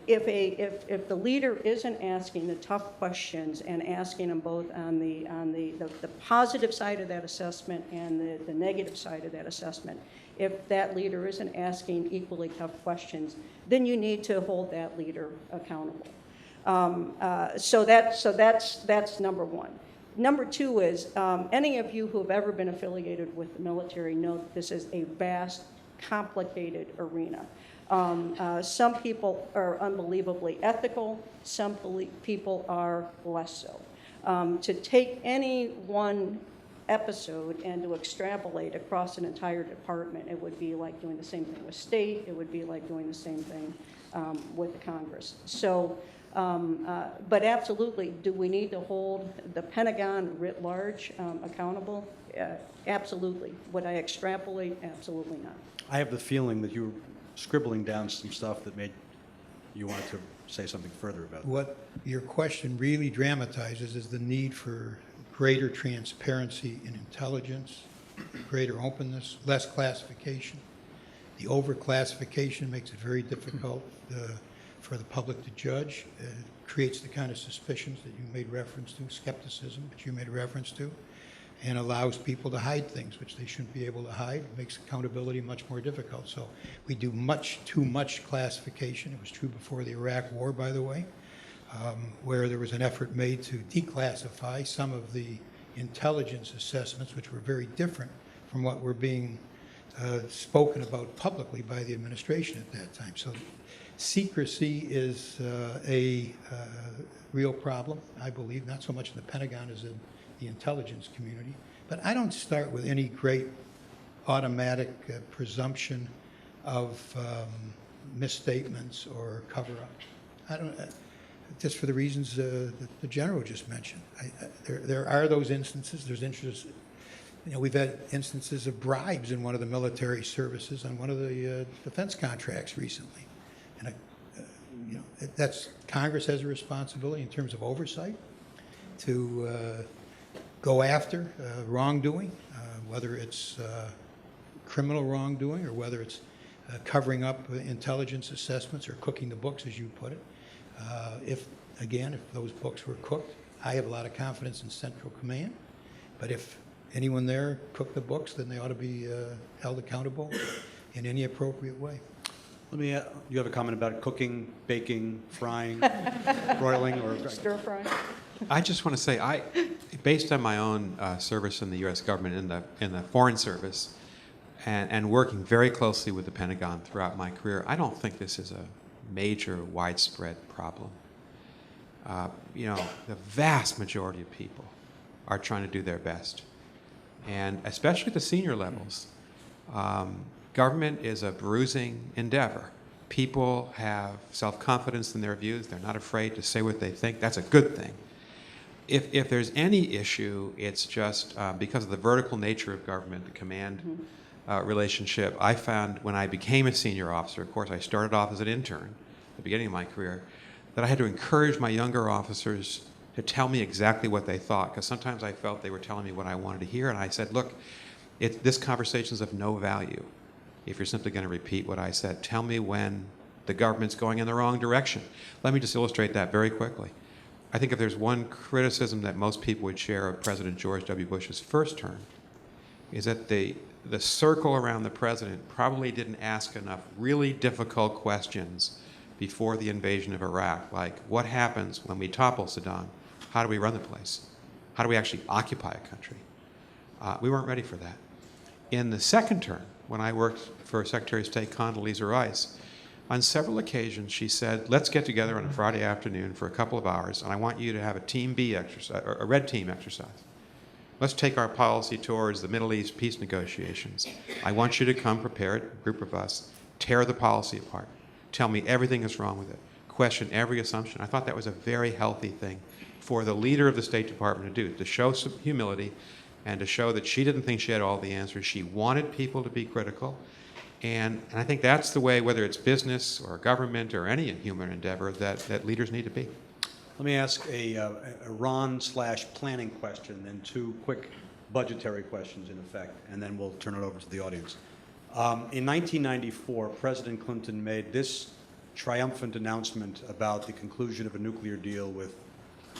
If the leader isn't asking the tough questions and asking them both on the positive side of that assessment and the negative side of that assessment, if that leader isn't asking equally tough questions, then you need to hold that leader accountable. So that's number one. Number two is any of you who have ever been affiliated with the military know that this is a vast, complicated arena. Some people are unbelievably ethical, some people are less so. To take any one episode and to extrapolate across an entire department, it would be like doing the same thing with state, it would be like doing the same thing with the Congress. So, but absolutely, do we need to hold the Pentagon writ large accountable? Absolutely. Would I extrapolate? Absolutely not. I have the feeling that you were scribbling down some stuff that made you want to say something further about it. What your question really dramatizes is the need for greater transparency in intelligence, greater openness, less classification. The overclassification makes it very difficult for the public to judge. It creates the kind of suspicions that you made reference to, skepticism that you made reference to, and allows people to hide things which they shouldn't be able to hide. It makes accountability much more difficult. So we do too much classification. It was true before the Iraq War, by the way, where there was an effort made to declassify some of the intelligence assessments, which were very different from what were being spoken about publicly by the administration at that time. So secrecy is a real problem, I believe, not so much in the Pentagon as in the intelligence community. But I don't start with any great automatic presumption of misstatements or cover-up. I don't, just for the reasons that the general just mentioned. There are those instances. There's instances. You know, we've had instances of bribes in one of the military services on one of the defense contracts recently. And you know, that's Congress has a responsibility in terms of oversight to go after wrongdoing, whether it's criminal wrongdoing or whether it's covering up intelligence assessments or cooking the books, as you put it. If those books were cooked, I have a lot of confidence in Central Command. But if anyone there cooked the books, then they ought to be held accountable in any appropriate way. Let me, you have a comment about cooking, baking, frying, broiling, or Stir fry? I just want to say, based on my own service in the U.S. government, in the Foreign Service, and working very closely with the Pentagon throughout my career, I don't think this is a major, widespread problem. You know, the vast majority of people are trying to do their best, and especially at the senior levels. Government is a bruising endeavor. People have self-confidence in their views. They're not afraid to say what they think. That's a good thing. If there's any issue, it's just because of the vertical nature of government, the command relationship. I found when I became a senior officer, of course I started off as an intern at the beginning of my career, that I had to encourage my younger officers to tell me exactly what they thought, because sometimes I felt they were telling me what I wanted to hear, and I said, look, this conversation is of no value if you're simply going to repeat what I said. Tell me when the government's going in the wrong direction. Let me just illustrate that very quickly. I think if there's one criticism that most people would share of President George W. Bush's first term, is that the circle around the president probably didn't ask enough really difficult questions before the invasion of Iraq, like what happens when we topple Saddam? How do we run the place? How do we actually occupy a country? We weren't ready for that. In the second term, when I worked for Secretary of State Condoleezza Rice, On several occasions, she said, let's get together on a Friday afternoon for a couple of hours, and I want you to have a Team B exercise, or a red team exercise. Let's take our policy towards the Middle East peace negotiations. I want you to come prepared, a group of us, tear the policy apart. Tell me everything that's wrong with it. Question every assumption. I thought that was a very healthy thing for the leader of the State Department to do, to show some humility and to show that she didn't think she had all the answers. She wanted people to be critical. And I think that's the way, whether it's business or government or any human endeavor, that leaders need to be. Let me ask a Ron/planning question, then two quick budgetary questions in effect, and then we'll turn it over to the audience. In 1994, President Clinton made this triumphant announcement about the conclusion of a nuclear deal with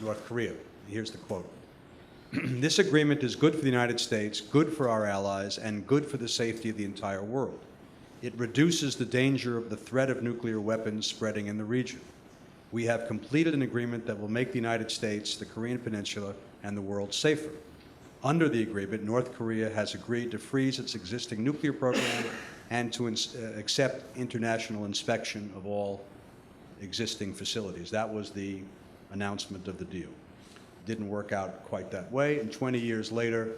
North Korea. Here's the quote. This agreement is good for the United States, good for our allies, and good for the safety of the entire world. It reduces the danger of the threat of nuclear weapons spreading in the region. We have completed an agreement that will make the United States, the Korean Peninsula, and the world safer. Under the agreement, North Korea has agreed to freeze its existing nuclear program and to accept international inspection of all existing facilities. That was the announcement of the deal. Didn't work out quite that way, and 20 years later,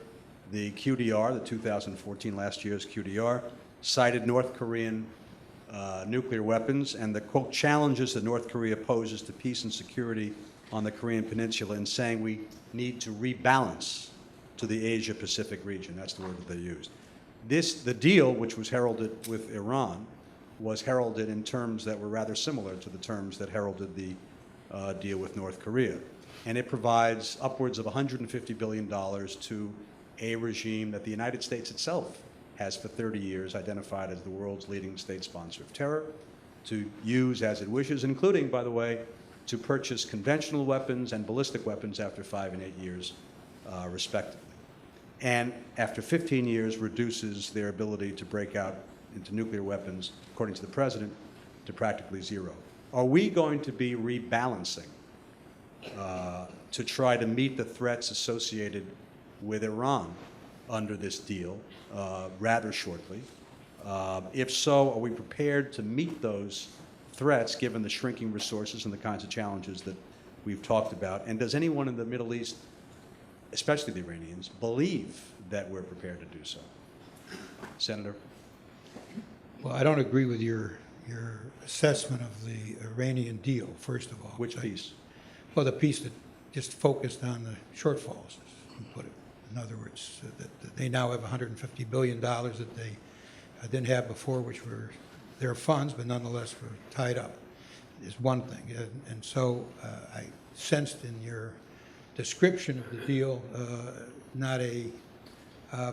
the QDR, the 2014, last year's QDR, cited North Korean nuclear weapons and the, quote, challenges that North Korea poses to peace and security on the Korean Peninsula, and saying we need to rebalance to the Asia-Pacific region. That's the word that they used. The deal, which was heralded with Iran, was heralded in terms that were rather similar to the terms that heralded the deal with North Korea. And it provides upwards of $150 billion to a regime that the United States itself has for 30 years identified as the world's leading state sponsor of terror, to use as it wishes, including, by the way, to purchase conventional weapons and ballistic weapons after 5 and 8 years, respectively. And after 15 years, reduces their ability to break out into nuclear weapons, according to the president, to practically zero. Are we going to be rebalancing to try to meet the threats associated with Iran under this deal rather shortly? If so, are we prepared to meet those threats given the shrinking resources and the kinds of challenges that we've talked about? And does anyone in the Middle East, especially the Iranians, believe that we're prepared to do so? Senator? Well, I don't agree with your assessment of the Iranian deal, first of all. Which piece? Well, the piece that just focused on the shortfalls, as you put it. In other words, that they now have $150 billion that they didn't have before, which were their funds, but nonetheless were tied up, is one thing. And so I sensed in your description of the deal not a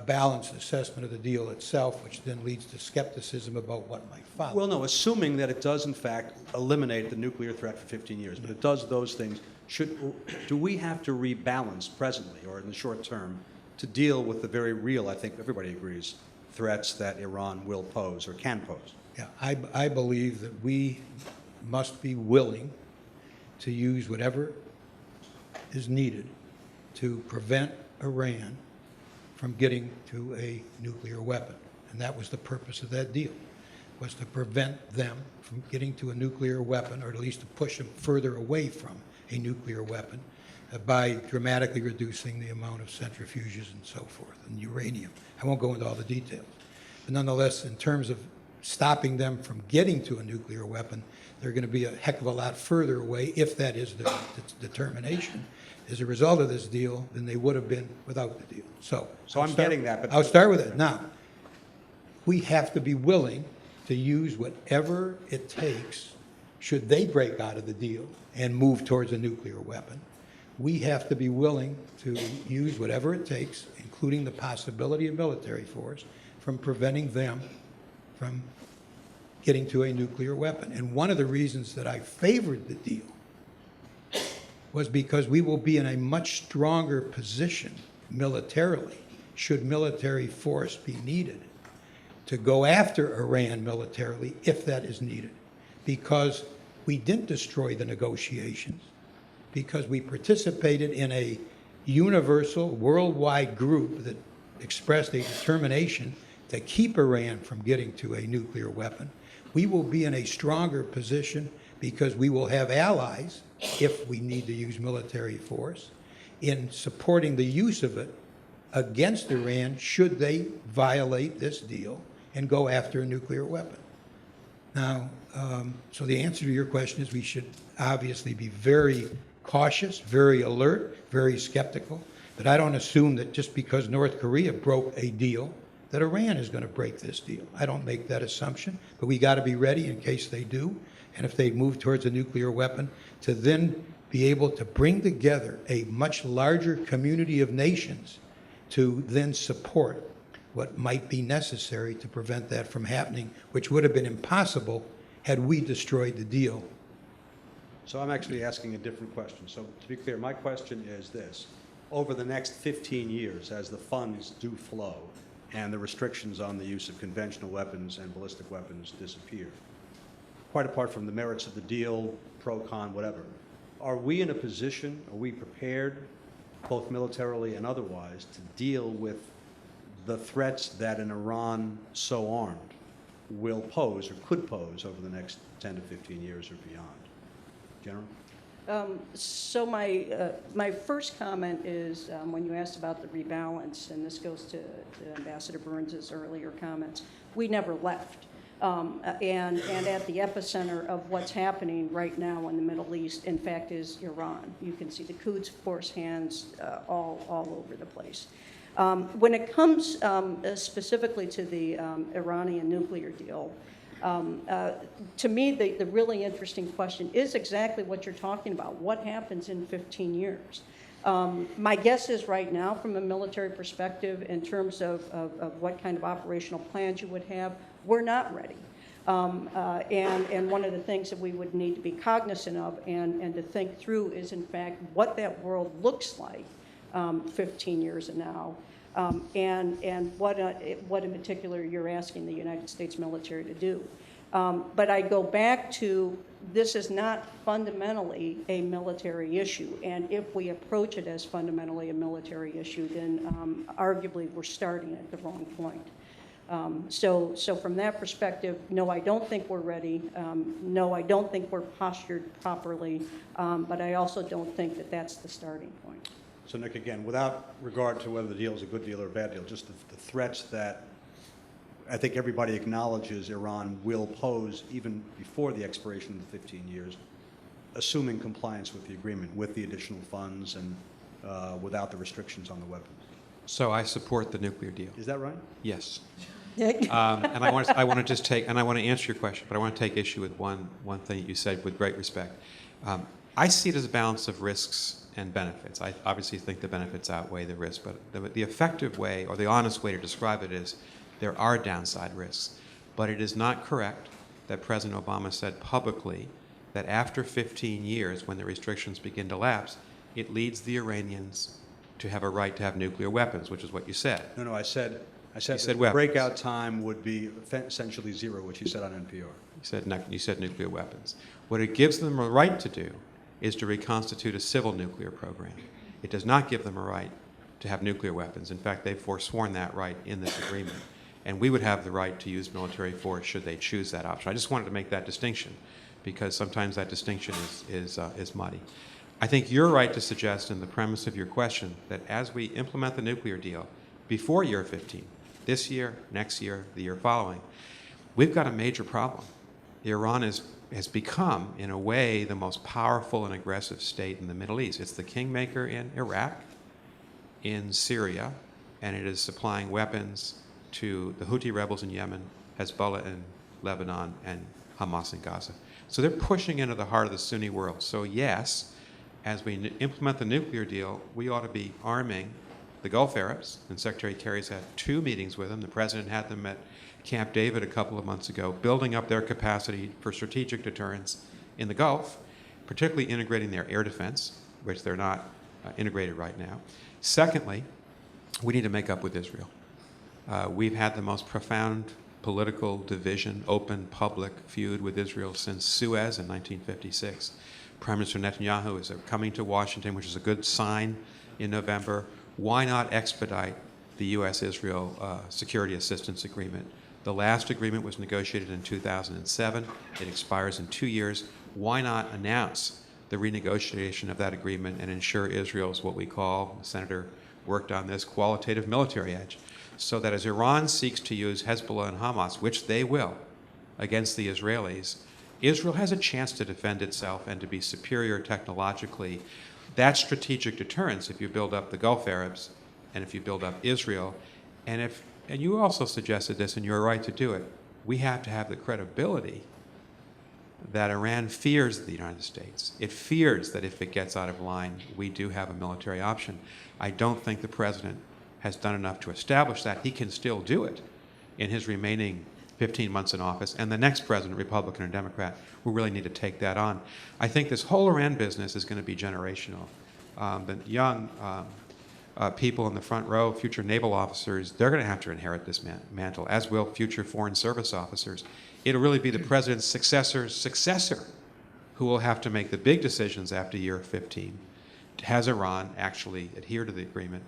balanced assessment of the deal itself, which then leads to skepticism about what might follow. Well, no, assuming that it does, in fact, eliminate the nuclear threat for 15 years, but it does those things, do we have to rebalance presently or in the short term to deal with the very real, I think everybody agrees, threats that Iran will pose or can pose? Yeah, I believe that we must be willing to use whatever is needed to prevent Iran from getting to a nuclear weapon. And that was the purpose of that deal, was to prevent them from getting to a nuclear weapon, or at least to push them further away from a nuclear weapon by dramatically reducing the amount of centrifuges and so forth, and uranium. I won't go into all the details. But nonetheless, in terms of stopping them from getting to a nuclear weapon, they're going to be a heck of a lot further away, if that is the determination, as a result of this deal, than they would have been without the deal. So I'm getting that, but I'll start with it. Now, we have to be willing to use whatever it takes should they break out of the deal and move towards a nuclear weapon. We have to be willing to use whatever it takes, including the possibility of military force, from preventing them from getting to a nuclear weapon. And one of the reasons that I favored the deal was because we will be in a much stronger position militarily, should military force be needed, to go after Iran militarily if that is needed. Because we didn't destroy the negotiations, because we participated in a universal, worldwide group that expressed a determination to keep Iran from getting to a nuclear weapon. we will be in a stronger position because we will have allies, if we need to use military force, in supporting the use of it against Iran should they violate this deal and go after a nuclear weapon. Now, so the answer to your question is we should obviously be very cautious, very alert, very skeptical, but I don't assume that just because North Korea broke a deal that Iran is going to break this deal. I don't make that assumption, but we got to be ready in case they do, and if they move towards a nuclear weapon, to then be able to bring together a much larger community of nations to then support what might be necessary to prevent that from happening, which would have been impossible had we destroyed the deal. So I'm actually asking a different question. So to be clear, my question is this. Over the next 15 years, as the funds do flow and the restrictions on the use of conventional weapons and ballistic weapons disappear, quite apart from the merits of the deal, pro, con, whatever, are we in a position, are we prepared, both militarily and otherwise, to deal with the threats that an Iran so armed will pose or could pose over the next 10 to 15 years or beyond? General? So my first comment is when you asked about the rebalance, and this goes to Ambassador Burns's earlier comments, we never left. And at the epicenter of what's happening right now in the Middle East, in fact, is Iran. You can see the Quds Force hands all over the place. When it comes specifically to the Iranian nuclear deal, to me, the really interesting question is exactly what you're talking about. What happens in 15 years? My guess is right now, from a military perspective, in terms of what kind of operational plans you would have, we're not ready. And one of the things that we would need to be cognizant of and to think through is, in fact, what that world looks like 15 years from now. And what in particular you're asking the United States military to do. But I go back to, this is not fundamentally a military issue, and if we approach it as fundamentally a military issue, then arguably we're starting at the wrong point. So from that perspective, no, I don't think we're ready. No, I don't think we're postured properly, but I also don't think that that's the starting point. So Nick, again, without regard to whether the deal is a good deal or a bad deal, just the threats that I think everybody acknowledges Iran will pose even before the expiration of the 15 years, assuming compliance with the agreement, with the additional funds and without the restrictions on the weapons. So I support the nuclear deal. Is that right? Yes. And I want to just take, and I want to answer your question, but I want to take issue with one thing that you said with great respect. I see it as a balance of risks and benefits. I obviously think the benefits outweigh the risks, but the effective way or the honest way to describe it is there are downside risks. But it is not correct that President Obama said publicly that after 15 years, when the restrictions begin to lapse, it leads the Iranians to have a right to have nuclear weapons, which is what you said. No, I said said that weapons. breakout time would be essentially zero, which you said on NPR. You said nuclear weapons. What it gives them a right to do is to reconstitute a civil nuclear program. It does not give them a right to have nuclear weapons. In fact, they've forsworn that right in this agreement. And we would have the right to use military force should they choose that option. I just wanted to make that distinction because sometimes that distinction is muddy. I think you're right to suggest in the premise of your question that as we implement the nuclear deal before year 15, this year, next year, the year following, we've got a major problem. Iran has become, in a way, the most powerful and aggressive state in the Middle East. It's the kingmaker in Iraq, in Syria, and it is supplying weapons to the Houthi rebels in Yemen, Hezbollah in Lebanon, and Hamas in Gaza. So they're pushing into the heart of the Sunni world. So yes, as we implement the nuclear deal, we ought to be arming the Gulf Arabs, and Secretary Kerry's had 2 meetings with them. The President had them at Camp David a couple of months ago, building up their capacity for strategic deterrence in the Gulf, particularly integrating their air defense, which they're not integrated right now. Secondly, we need to make up with Israel. We've had the most profound political division, open, public feud with Israel since Suez in 1956. Prime Minister Netanyahu is coming to Washington, which is a good sign in November. Why not expedite the U.S.-Israel Security Assistance Agreement The last agreement was negotiated in 2007. It expires in 2 years. Why not announce the renegotiation of that agreement and ensure Israel's what we call, the Senator worked on this, qualitative military edge, so that as Iran seeks to use Hezbollah and Hamas, which they will, against the Israelis, Israel has a chance to defend itself and to be superior technologically. That's strategic deterrence if you build up the Gulf Arabs and if you build up Israel. And you also suggested this, and you're right to do it, we have to have the credibility that Iran fears the United States. It fears that if it gets out of line, we do have a military option. I don't think the president has done enough to establish that. He can still do it in his remaining 15 months in office, and the next president, Republican or Democrat, will really need to take that on. I think this whole Iran business is going to be generational. The young people in the front row, future naval officers, they're going to have to inherit this mantle, as will future foreign service officers. It'll really be the president's successor's successor who will have to make the big decisions after year 15. Has Iran actually adhered to the agreement?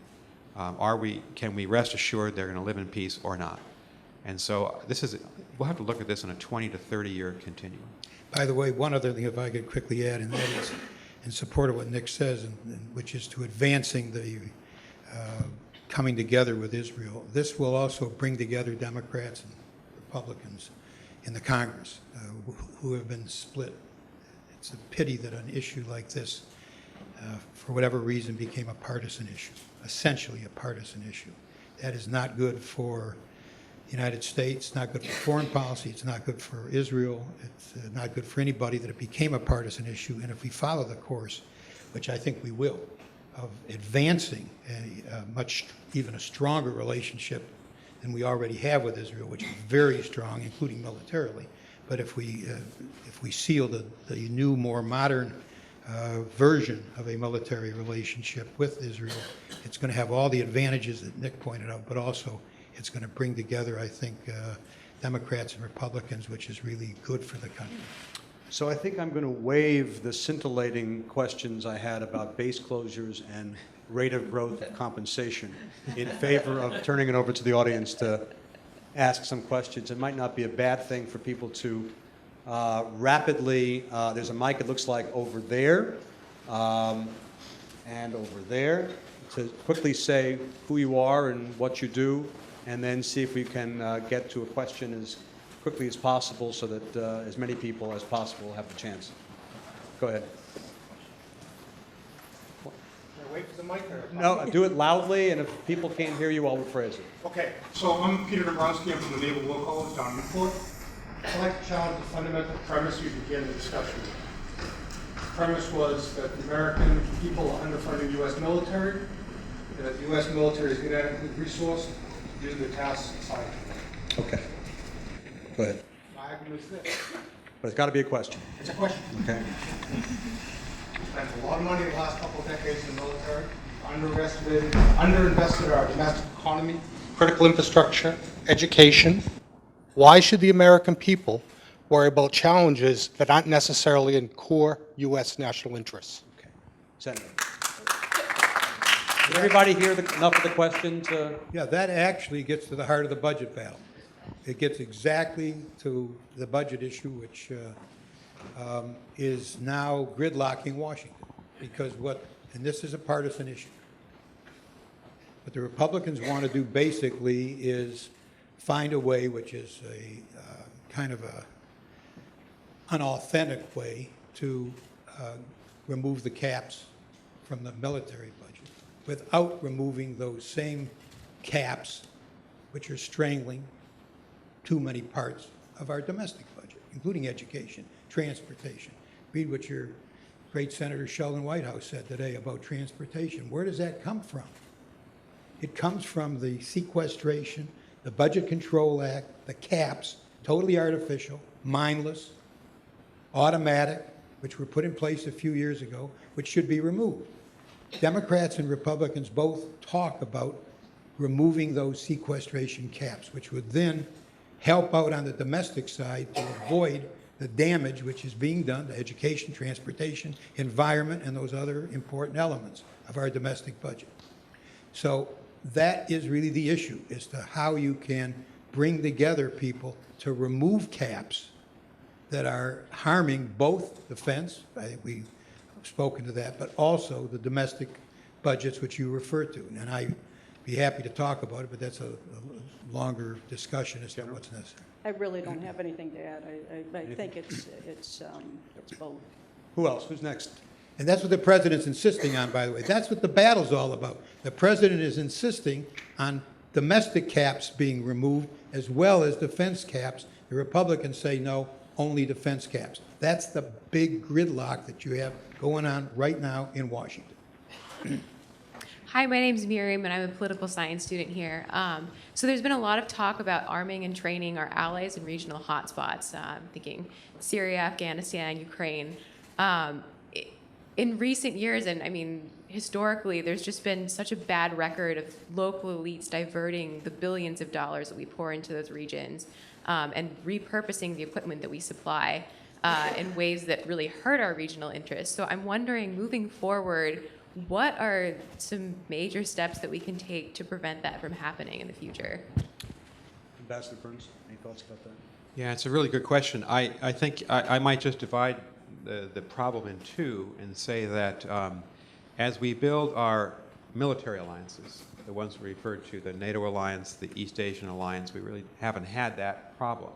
Can we rest assured they're going to live in peace or not? And so we'll have to look at this in a 20 to 30 year continuum. By the way, one other thing, if I could quickly add, and that is in support of what Nick says, which is to advancing the coming together with Israel. This will also bring together Democrats and Republicans in the Congress who have been split. It's a pity that an issue like this, for whatever reason, became a partisan issue, essentially a partisan issue. That is not good for the United States, not good for foreign policy, it's not good for Israel, it's not good for anybody that it became a partisan issue. And if we follow the course, which I think we will, of advancing even a stronger relationship than we already have with Israel, which is very strong, including militarily. But if we seal the new, more modern version of a military relationship with Israel, it's going to have all the advantages that Nick pointed out, but also it's going to bring together, I think, Democrats and Republicans, which is really good for the country. So I think I'm going to waive the scintillating questions I had about base closures and rate of growth compensation in favor of turning it over to the audience to ask some questions. It might not be a bad thing for people to rapidly, there's a mic, it looks like, over there and over there, to quickly say who you are and what you do, and then see if we can get to a question as quickly as possible so that as many people as possible have the chance. Go ahead. Wait for the mic there. No, do it loudly, and if people can't hear you, I'll rephrase it. Okay, so I'm Peter Dombrowski. I'm from the Naval War College down in Newport. I'd like to challenge the fundamental premise we began the discussion with. The premise was that the American people are underfunding the U.S. military, and that the U.S. military is inadequately resourced to do the tasks assigned to them. Okay. Go ahead. My argument is this. But it's got to be a question. It's a question. Okay. We spent a lot of money in the last couple of decades in the military, underinvested our domestic economy, critical infrastructure, education. Why should the American people worry about challenges that aren't necessarily in core U.S. national interests? Okay. Senator. Did everybody hear enough of the question to... Yeah, that actually gets to the heart of the budget battle. It gets exactly to the budget issue, which is now gridlocking Washington. Because and this is a partisan issue. What the Republicans want to do basically is find a way, which is a kind of a unauthentic way to remove the caps from the military budget without removing those same caps which are strangling too many parts of our domestic budget, including education, transportation. Read what your great Senator Sheldon Whitehouse said today about transportation. Where does that come from? It comes from the sequestration, the Budget Control Act, the caps, totally artificial, mindless, automatic, which were put in place a few years ago, which should be removed. Democrats and Republicans both talk about removing those sequestration caps, which would then help out on the domestic side to avoid the damage which is being done to education, transportation, environment, and those other important elements of our domestic budget. So that is really the issue, as to how you can bring together people to remove caps that are harming both the I think we've spoken to that, but also the domestic budgets which you referred to. And I'd be happy to talk about it, but that's a longer discussion as to what's necessary. I really don't have anything to add. I think it's both. Who else? Who's next? And that's what the president's insisting on, by the way. That's what the battle's all about. The president is insisting on domestic caps being removed as well as defense caps. The Republicans say no, only defense caps. That's the big gridlock that you have going on right now in Washington. Hi, my name is Miriam, and I'm a political science student here. So there's been a lot of talk about arming and training our allies in regional hotspots. I'm thinking Syria, Afghanistan, Ukraine. In recent years, and I mean historically, there's just been such a bad record of local elites diverting the billions of dollars that we pour into those regions and repurposing the equipment that we supply in ways that really hurt our regional interests. So I'm wondering, moving forward, what are some major steps that we can take to prevent that from happening in the future? Ambassador Burns, any thoughts about that? Yeah, it's a really good question. I think I might just divide the problem in two and say that as we build our military alliances, the ones we referred to, the NATO alliance, the East Asian alliance, we really haven't had that problem.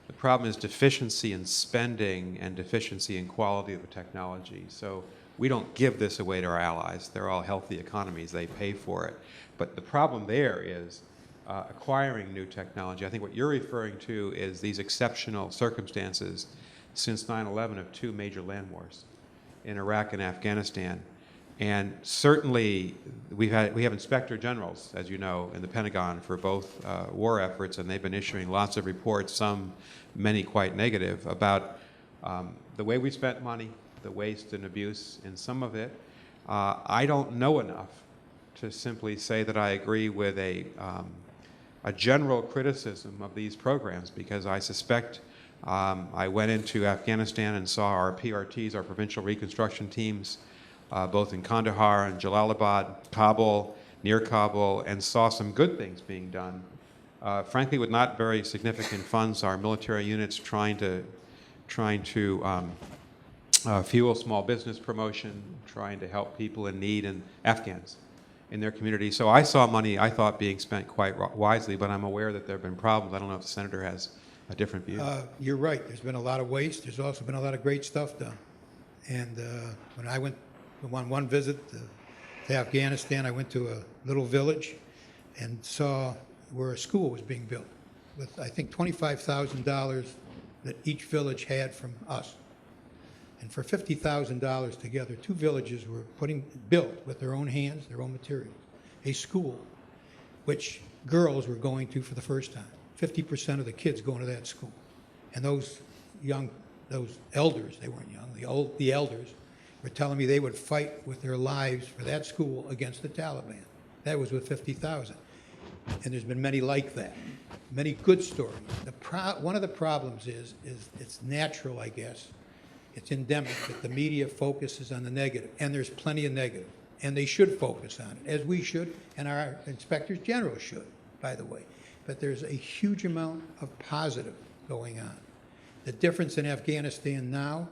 The problem is deficiency in spending and deficiency in quality of the technology. So we don't give this away to our allies. They're all healthy economies. They pay for it. But the problem there is acquiring new technology. I think what you're referring to is these exceptional circumstances since 9/11 of two major land wars in Iraq and Afghanistan. And certainly we have inspector generals, as you know, in the Pentagon for both war efforts, and they've been issuing lots of reports, many quite negative, about the way we spent money, the waste and abuse in some of it. I don't know enough to simply say that I agree with a general criticism of these programs, because I suspect I went into Afghanistan and saw our PRTs, our provincial reconstruction teams, both in Kandahar and Jalalabad, Kabul, near Kabul, and saw some good things being done. Frankly, with not very significant funds, our military units trying to fuel small business promotion, trying to help people in need and Afghans in their community. So I saw money, I thought, being spent quite wisely, but I'm aware that there have been problems. I don't know if the senator has a different view. You're right. There's been a lot of waste. There's also been a lot of great stuff done. And when I went on one visit to Afghanistan, I went to a little village and saw where a school was being built with, I think, $25,000 that each village had from us. And for $50,000 together, two villages were built with their own hands, their own materials, a school which girls were going to for the first time. 50% of the kids going to that school. And those elders, they weren't young, the elders were telling me they would fight with their lives for that school against the Taliban. That was with 50,000. And there's been many like that, many good stories. One of the problems is it's natural, I guess. It's endemic that the media focuses on the negative, and there's plenty of negative, and they should focus on it, as we should, and our inspectors general should, by the way. But there's a huge amount of positive going on. The difference in Afghanistan now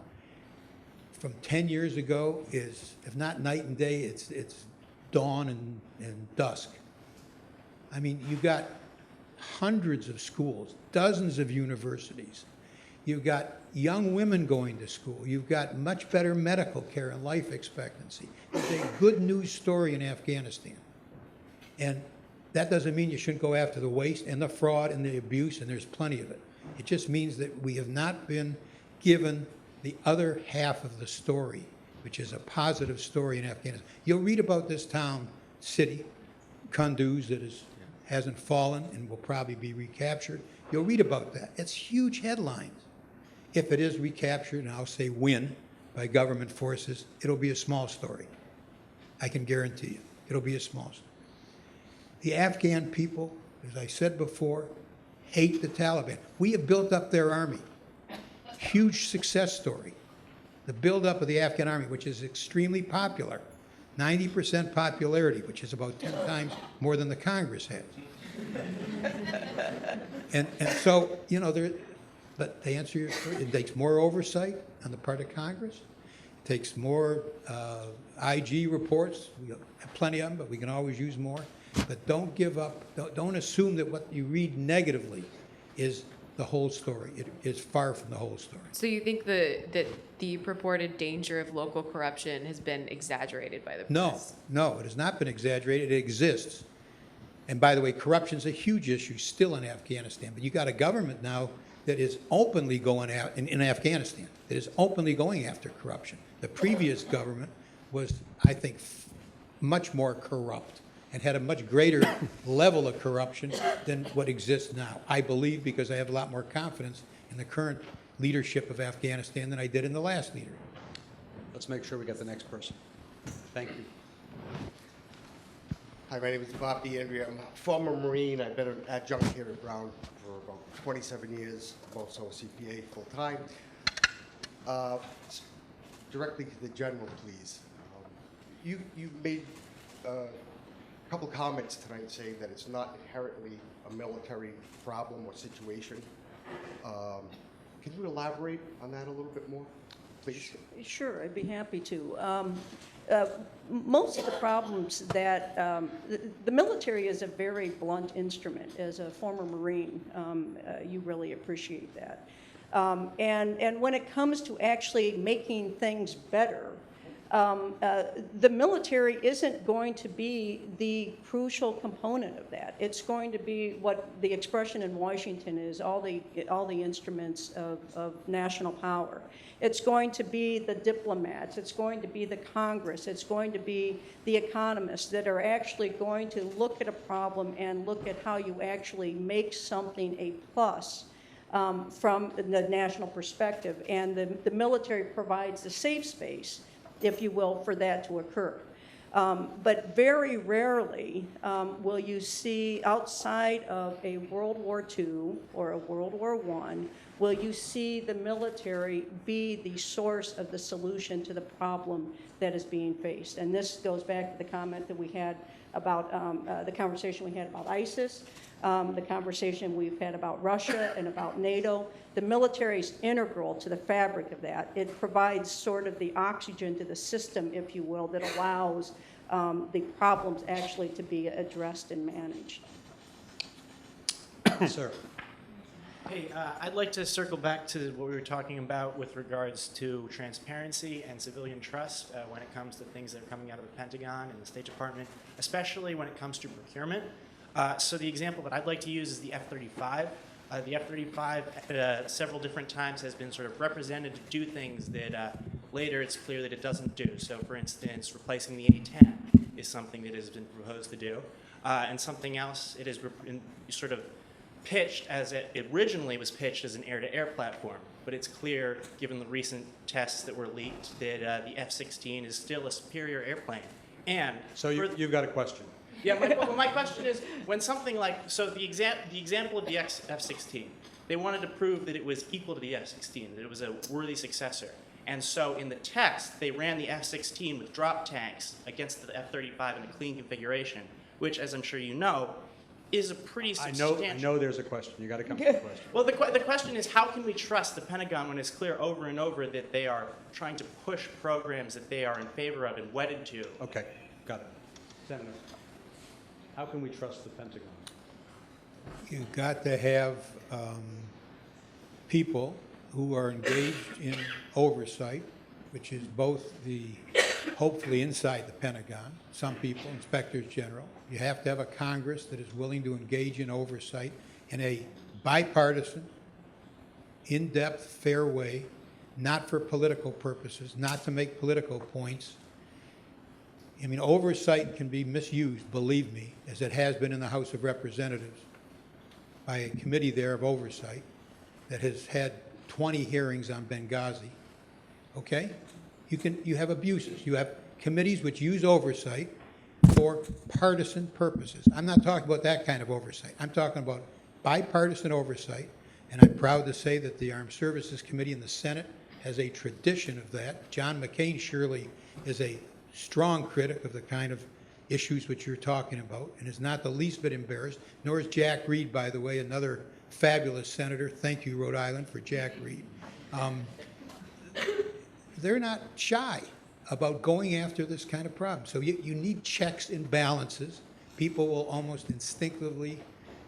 from 10 years ago is, if not night and day, it's dawn and dusk. I mean, you've got hundreds of schools, dozens of universities. You've got young women going to school. You've got much better medical care and life expectancy. It's a good news story in Afghanistan. And that doesn't mean you shouldn't go after the waste and the fraud and the abuse, and there's plenty of it. It just means that we have not been given the other half of the story, which is a positive story in Afghanistan. You'll read about this city, Kunduz, that hasn't fallen and will probably be recaptured. You'll read about that. It's huge headlines. If it is recaptured, and I'll say win, by government forces, it'll be a small story. I can guarantee you. It'll be a small story. The Afghan people, as I said before, hate the Taliban. We have built up their army. Huge success story. The buildup of the Afghan army, which is extremely popular. 90% popularity, which is about 10 times more than the Congress has. And so, you know, but to answer your question, it takes more oversight on the part of Congress. It takes more IG reports. We have plenty of them, but we can always use more. But don't give up, don't assume that what you read negatively is the whole story. It is far from the whole story. So you think that the purported danger of local corruption has been exaggerated by the press? No, it has not been exaggerated. It exists. And by the way, corruption is a huge issue still in Afghanistan. But you got a government now that is openly going out in Afghanistan, that is openly going after corruption. The previous government was, I think, much more corrupt and had a much greater level of corruption than what exists now. I believe, because I have a lot more confidence in the current leadership of Afghanistan than I did in the last leader. Let's make sure we get the next person. Thank you. Hi, my name is Bob DeAndrea. I'm a former Marine. I've been an adjunct here at Brown for about 27 years. I'm also a CPA full-time. Directly to the general, please. You made a couple comments tonight saying that it's not inherently a military problem or situation. Can you elaborate on that a little bit more, please? Sure, I'd be happy to. Most of the problems that the military is a very blunt instrument. As a former Marine, you really appreciate that. And when it comes to actually making things better, the military isn't going to be the crucial component of that. It's going to be what the expression in Washington is, all the instruments of national power. It's going to be the diplomats, it's going to be the Congress, it's going to be the economists that are actually going to look at a problem and look at how you actually make something a plus from the national perspective. And the military provides the safe space, if you will, for that to occur. But very rarely will you see, outside of a World War II or a World War I, will you see the military be the source of the solution to the problem that is being faced. And this goes back to the comment that we had about the conversation we had about ISIS, the conversation we've had about Russia and about NATO. The military is integral to the fabric of that. It provides sort of the oxygen to the system, if you will, that allows the problems actually to be addressed and managed. Sir. Hey, I'd like to circle back to what we were talking about with regards to transparency and civilian trust when it comes to things that are coming out of the Pentagon and the State Department, especially when it comes to procurement. So the example that I'd like to use is the F-35. The F-35 several different times has been sort of represented to do things that later it's clear that it doesn't do. So for instance, replacing the A-10 is something that has been proposed to do. And something else, it is sort of pitched as it originally was pitched as an air-to-air platform, but it's clear, given the recent tests that were leaked, that the F-16 is still a superior airplane. And So you've got a question. yeah, my question is, when something like, so the example of the F-16, they wanted to prove that it was equal to the F-16, that it was a worthy successor. And so in the test, they ran the F-16 with drop tanks against the F-35 in a clean configuration, which, as I'm sure you know, is a pretty substantial... I know there's a question. You got to come to the question. Well, the question is, how can we trust the Pentagon when it's clear over and over that they are trying to push programs that they are in favor of and wedded to? Okay, got it. Senator, how can we trust the Pentagon? You've got to have people who are engaged in oversight, which is both hopefully inside the Pentagon, some people, inspectors general. You have to have a Congress that is willing to engage in oversight in a bipartisan, in-depth, fair way, not for political purposes, not to make political points. I mean, oversight can be misused, believe me, as it has been in the House of Representatives by a committee there of oversight that has had 20 hearings on Benghazi. Okay? You have abuses. You have committees which use oversight for partisan purposes. I'm not talking about that kind of oversight. I'm talking about bipartisan oversight, and I'm proud to say that the Armed Services Committee in the Senate has a tradition of that. John McCain surely is a strong critic of the kind of issues which you're talking about, and is not the least bit embarrassed, nor is Jack Reed, by the way, another fabulous senator. Thank you, Rhode Island, for Jack Reed. They're not shy about going after this kind of problem. So you need checks and balances. People will almost instinctively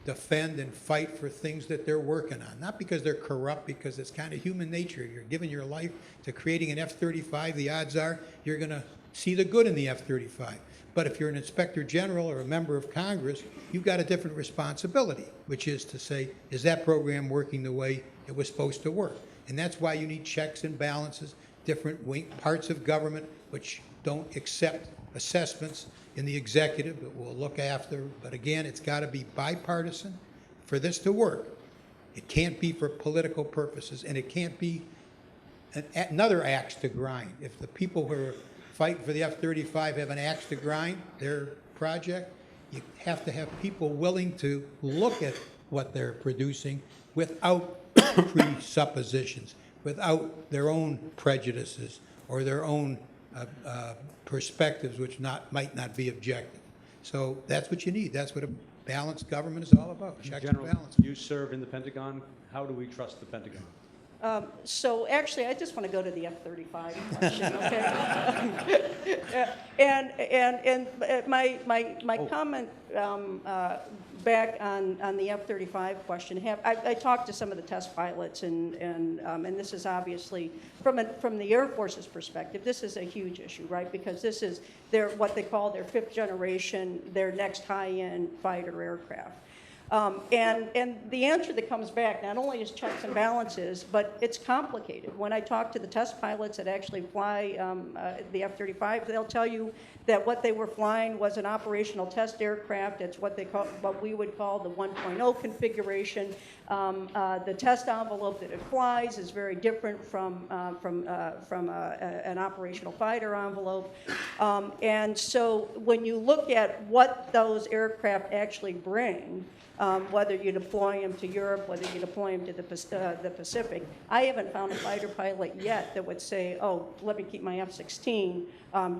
defend and fight for things that they're working on. Not because they're corrupt, because it's kind of human nature. You're giving your life to creating an F-35, the odds are you're going to see the good in the F-35. But if you're an inspector general or a member of Congress, you've got a different responsibility, which is to say, is that program working the way it was supposed to work? And that's why you need checks and balances, different parts of government which don't accept assessments in the executive, but will look after. But again, it's got to be bipartisan for this to work. It can't be for political purposes, and it can't be another axe to grind. If the people who are fighting for the F-35 have an axe to grind their project, you have to have people willing to look at what they're producing without presuppositions, without their own prejudices or their own perspectives, which might not be objective. So that's what you need. That's what a balanced government is all about, checks and General, balances. you serve in the Pentagon. How do we trust the Pentagon? So actually, I just want to go to the F-35 question, okay? and my comment back on the F-35 question, I talked to some of the test pilots, and this is obviously, from the Air Force's perspective, this is a huge issue, right? Because this is what they call their fifth generation, their next high-end fighter aircraft. And the answer that comes back not only is checks and balances, but it's complicated. When I talk to the test pilots that actually fly the F-35, they'll tell you that what they were flying was an operational test aircraft. It's what we would call the 1.0 configuration. The test envelope that it flies is very different from an operational fighter envelope. And so when you look at what those aircraft actually bring, whether you deploy them to Europe, whether you deploy them to the Pacific, I haven't found a fighter pilot yet that would say, oh, let me keep my F-16,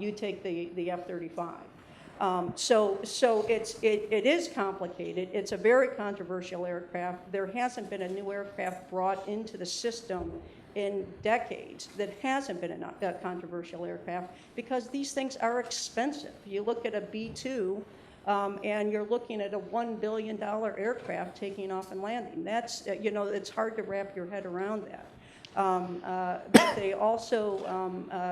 you take the F-35. So it is complicated. It's a very controversial aircraft. There hasn't been a new aircraft brought into the system in decades that hasn't been a controversial aircraft, because these things are expensive. You look at a B-2, and you're looking at a $1 billion aircraft taking off and landing. That's, it's hard to wrap your head around that. But they also,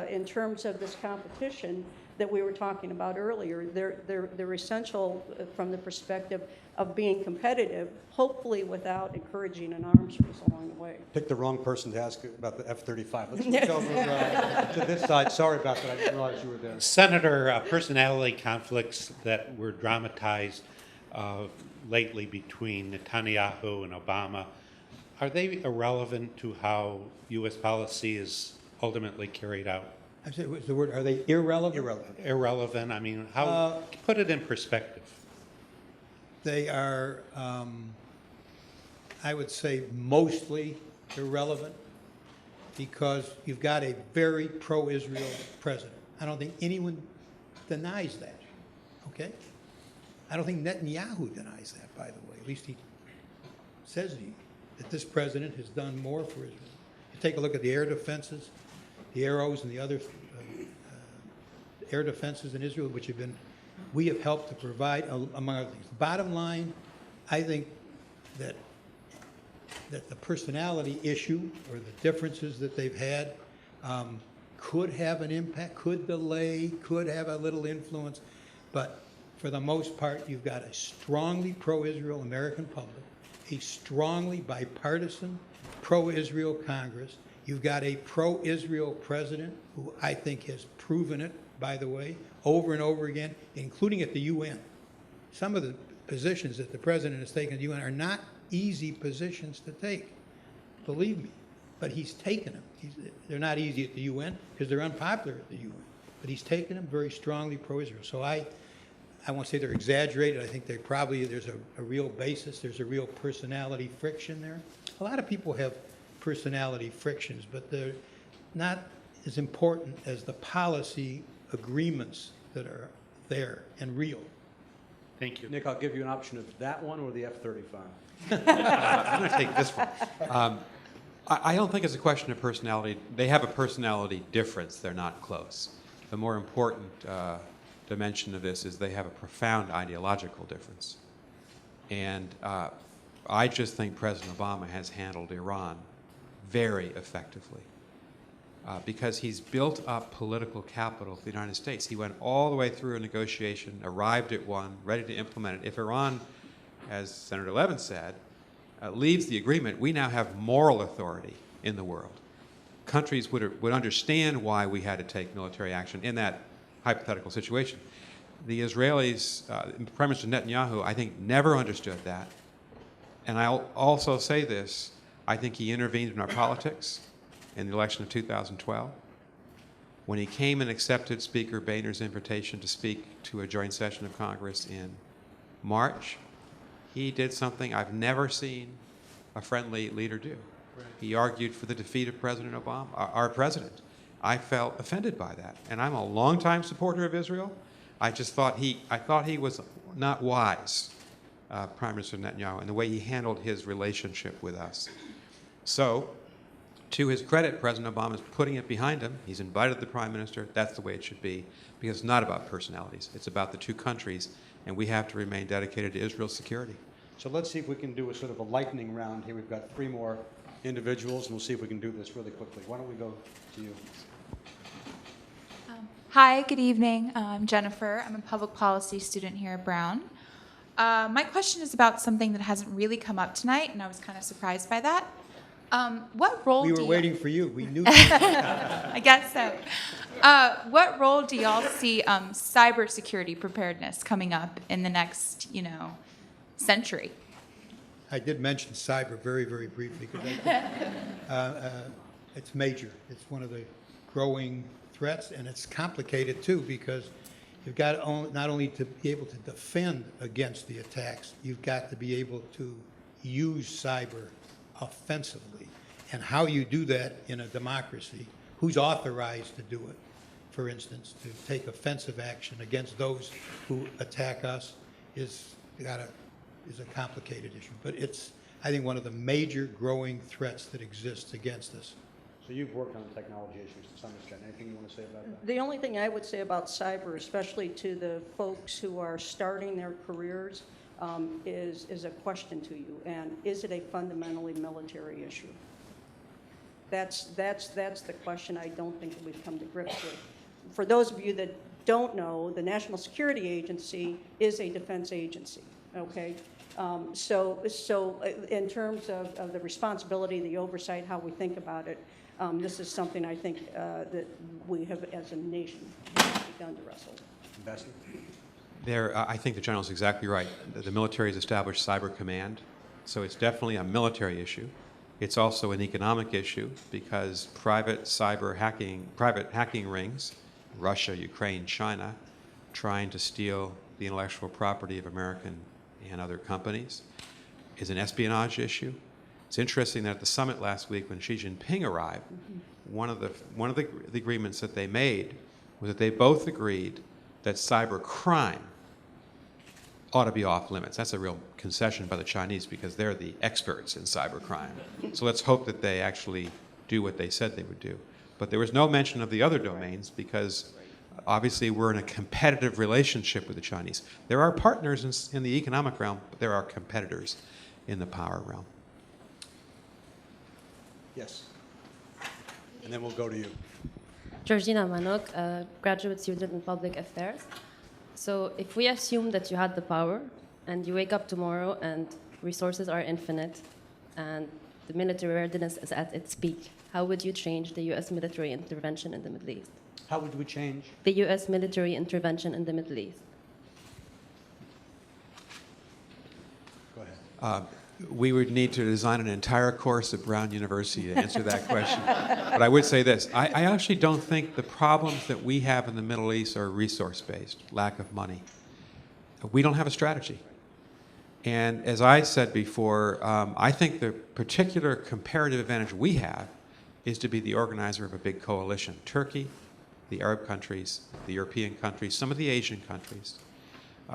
in terms of this competition that we were talking about earlier, they're essential from the perspective of being competitive, hopefully without encouraging an arms race along the way. Picked the wrong person to ask about the F-35. Let's move over to this side. Sorry about that. I didn't realize you were there. Senator, personality conflicts that were dramatized lately between Netanyahu and Obama, are they irrelevant to how U.S. policy is ultimately carried out? I said, what's the word? Are they irrelevant? Irrelevant. Irrelevant? I mean, how? Put it in perspective. They are, I would say, mostly irrelevant, because you've got a very pro-Israel president. I don't think anyone denies that, okay? I don't think Netanyahu denies that, by the way. At least he says that this president has done more for Israel. You take a look at the air defenses, the Arrows and the other air defenses in Israel, which we have helped to provide, among other things. Bottom line, I think that the personality issue or the differences that they've had could have an impact, could delay, could have a little influence, but for the most part, you've got a strongly pro-Israel American public, a strongly bipartisan pro-Israel Congress. You've got a pro-Israel president who I think has proven it, by the way, over and over again, including at the UN. Some of the positions that the president has taken at the UN are not easy positions to take, believe me, but he's taken them. They're not easy at the UN because they're unpopular at the UN, but he's taken them very strongly pro-Israel. So I won't say they're exaggerated. I think there's a real basis. There's a real personality friction there. A lot of people have personality frictions, but they're not as important as the policy agreements that are there and real. Thank you. Nick, I'll give you an option of that one or the F-35. I'm going to take this one. I don't think it's a question of personality. They have a personality difference. They're not close. The more important dimension of this is they have a profound ideological difference. And I just think President Obama has handled Iran very effectively because he's built up political capital for the United States. He went all the way through a negotiation, arrived at one, ready to implement it. If Iran, as Senator Levin said, leaves the agreement, we now have moral authority in the world. Countries would understand why we had to take military action in that hypothetical situation. The Israelis, Prime Minister Netanyahu, I think, never understood that. And I'll also say this, I think he intervened in our politics in the election of 2012. When he came and accepted Speaker Boehner's invitation to speak to a joint session of Congress in March, he did something I've never seen a friendly leader do. He argued for the defeat of President Obama, our president. I felt offended by that, and I'm a longtime supporter of Israel. I thought he was not wise, Prime Minister Netanyahu, in the way he handled his relationship with us. So, to his credit, President Obama is putting it behind him. He's invited the Prime Minister. That's the way it should be, because it's not about personalities. It's about the two countries, and we have to remain dedicated to Israel's security. So let's see if we can do a sort of a lightning round here. We've got 3 more individuals, and we'll see if we can do this really quickly. Why don't we go to you? Hi, good evening. I'm Jennifer. I'm a public policy student here at Brown. My question is about something that hasn't really come up tonight, and I was kind of surprised by that. What role We were waiting for you. We knew. I guess so. What role do y'all see cybersecurity preparedness coming up in the next, century? I did mention cyber very, very briefly because it's major. It's one of the growing threats, and it's complicated too because you've got not only to be able to defend against the attacks, you've got to be able to use cyber offensively. And how you do that in a democracy, who's authorized to do it, for instance, to take offensive action against those who attack us is a complicated issue. But it's, I think, one of the major growing threats that exists against us. So you've worked on technology issues to some extent. Anything you want to say about that? The only thing I would say about cyber, especially to the folks who are starting their careers, is a question to you. And is it a fundamentally military issue? That's the question I don't think that we've come to grips with. For those of you that don't know, the National Security Agency is a defense agency, okay? So in terms of the responsibility, the oversight, how we think about it, this is something I think that we have, as a nation, begun to wrestle with. Ambassador? I think the general's exactly right. The military has established Cyber Command, so it's definitely a military issue. It's also an economic issue because private hacking rings, Russia, Ukraine, China, trying to steal the intellectual property of American and other companies, is an espionage issue. It's interesting that at the summit last week when Xi Jinping arrived, one of the agreements that they made was that they both agreed that cyber crime ought to be off limits. That's a real concession by the Chinese because they're the experts in cyber crime. So let's hope that they actually do what they said they would do. But there was no mention of the other domains because obviously we're in a competitive relationship with the Chinese. There are partners in the economic realm, but there are competitors in the power realm. Yes. And then we'll go to you. Georgina Manok, a graduate student in public affairs. So if we assume that you had the power and you wake up tomorrow and resources are infinite and the military readiness is at its peak, how would you change the U.S. military intervention in the Middle East? How would we change? The U.S. military intervention in the Middle East. Go ahead. We would need to design an entire course at Brown University to answer that question. But I would say this. I actually don't think the problems that we have in the Middle East are resource-based, lack of money. We don't have a strategy. And as I said before, I think the particular comparative advantage we have is to be the organizer of a big coalition. Turkey, the Arab countries, the European countries, some of the Asian countries,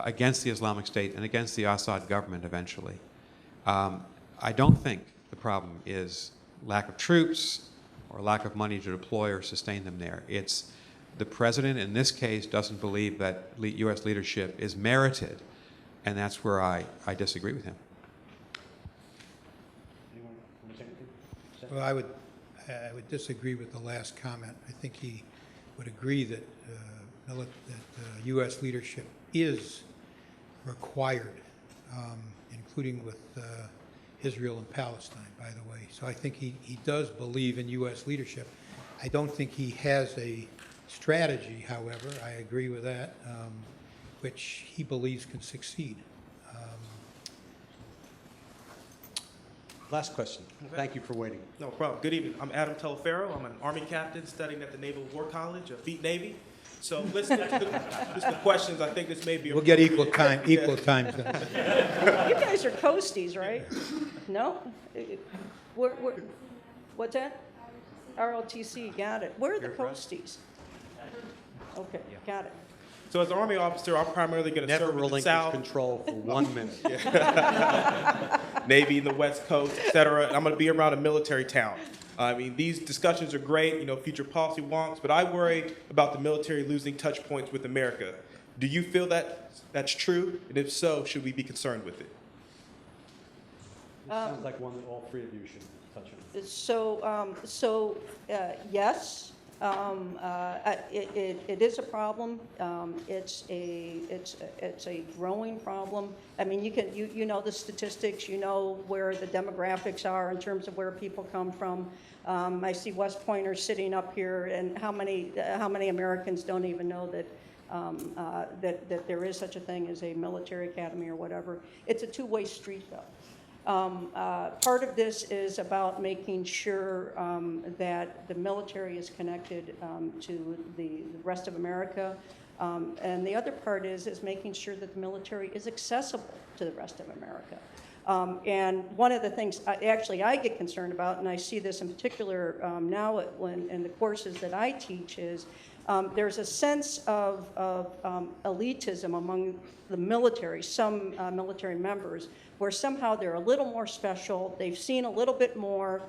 against the Islamic State and against the Assad government eventually. I don't think the problem is lack of troops or lack of money to deploy or sustain them there. It's the president in this case doesn't believe that U.S. leadership is merited, and that's where I disagree with him. Anyone want to say anything? Well, I would disagree with the last comment. I think he would agree that U.S. leadership is required, including with Israel and Palestine, by the way. So I think he does believe in U.S. leadership. I don't think he has a strategy, however, I agree with that, which he believes can succeed. Last question. Thank you for waiting. No problem. Good evening. I'm Adam Telefero. I'm an Army captain studying at the Naval War College, Beat Navy. So listening to the questions, I think this may be We'll get equal appropriate. time. Equal time. You guys are coasties, right? No? What's that? ROTC, got it. Where are the coasties? Okay, got it. So as an Army officer, I'm primarily going to Never serve in the relinquish South, control for 1 minute. Navy in the West Coast, et cetera. I'm going to be around a military town. I mean, these discussions are great, future policy wonks, but I worry about the military losing touch points with America. Do you feel that that's true? And if so, should we be concerned with it? This sounds like one that all three of you should touch on. So, yes, it is a problem. It's a growing problem. I mean, you know the statistics. You know where the demographics are in terms of where people come from. I see West Pointers sitting up here, and how many Americans don't even know that that there is such a thing as a military academy or whatever. It's a two-way street, though. Part of this is about making sure that the military is connected to the rest of America. And the other part is making sure that the military is accessible to the rest of America. And one of the things I get concerned about, and I see this in particular now in the courses that I teach, is there's a sense of elitism among the military, some military members, where somehow they're a little more special, they've seen a little bit more,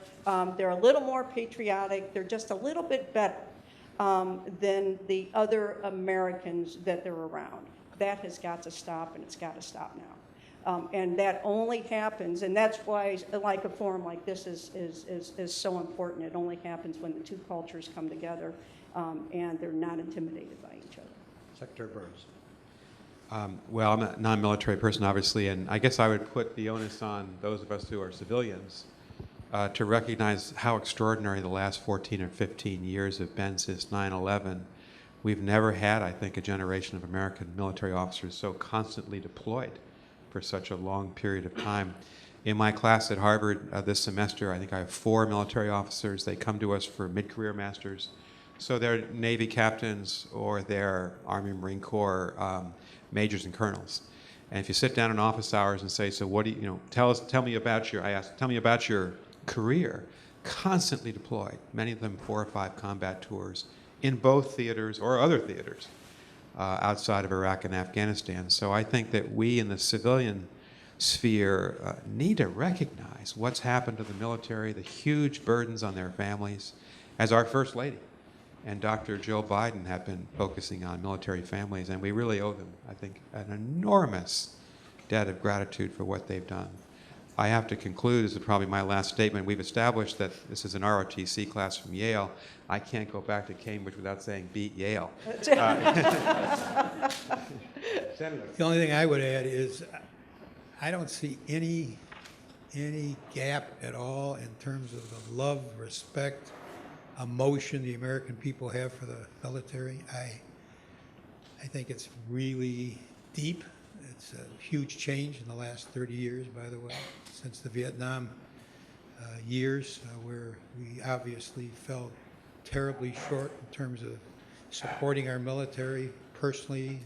they're a little more patriotic, they're just a little bit better than the other Americans that they're around. That has got to stop, and it's got to stop now. And that only happens, and that's why like a forum like this is so important. It only happens when the two cultures come together and they're not intimidated by each other. Secretary Burns. Well, I'm a non-military person, obviously, and I guess I would put the onus on those of us who are civilians to recognize how extraordinary the last 14 or 15 years have been since 9/11. We've never had, I think, a generation of American military officers so constantly deployed for such a long period of time. In my class at Harvard this semester, I think I have 4 military officers. They come to us for mid-career masters. So they're Navy captains or they're Army Marine Corps majors and colonels. And if you sit down in office hours and say, so what do you, tell me about your career, constantly deployed, many of them 4 or 5 combat tours in both theaters or other theaters outside of Iraq and Afghanistan. So I think that we in the civilian sphere need to recognize what's happened to the military, the huge burdens on their families, as our First Lady and Dr. Jill Biden have been focusing on military families, and we really owe them, I think, an enormous debt of gratitude for what they've done. I have to conclude, this is probably my last statement, we've established that this is an ROTC class from Yale. I can't go back to Cambridge without saying beat Yale. The only thing I would add is I don't see any gap at all in terms of the love, respect, emotion the American people have for the military. I think it's really deep. It's a huge change in the last 30 years, by the way, since the Vietnam years, where we obviously fell terribly short in terms of supporting our military personally.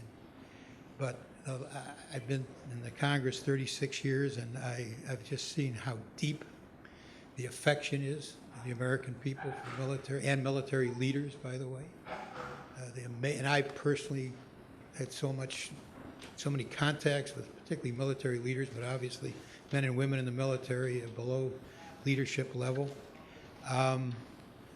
But I've been in the Congress 36 years, and I've just seen how deep the affection is of the American people for military and military leaders, by the way. And I personally had so many contacts with particularly military leaders, but obviously men and women in the military below leadership level.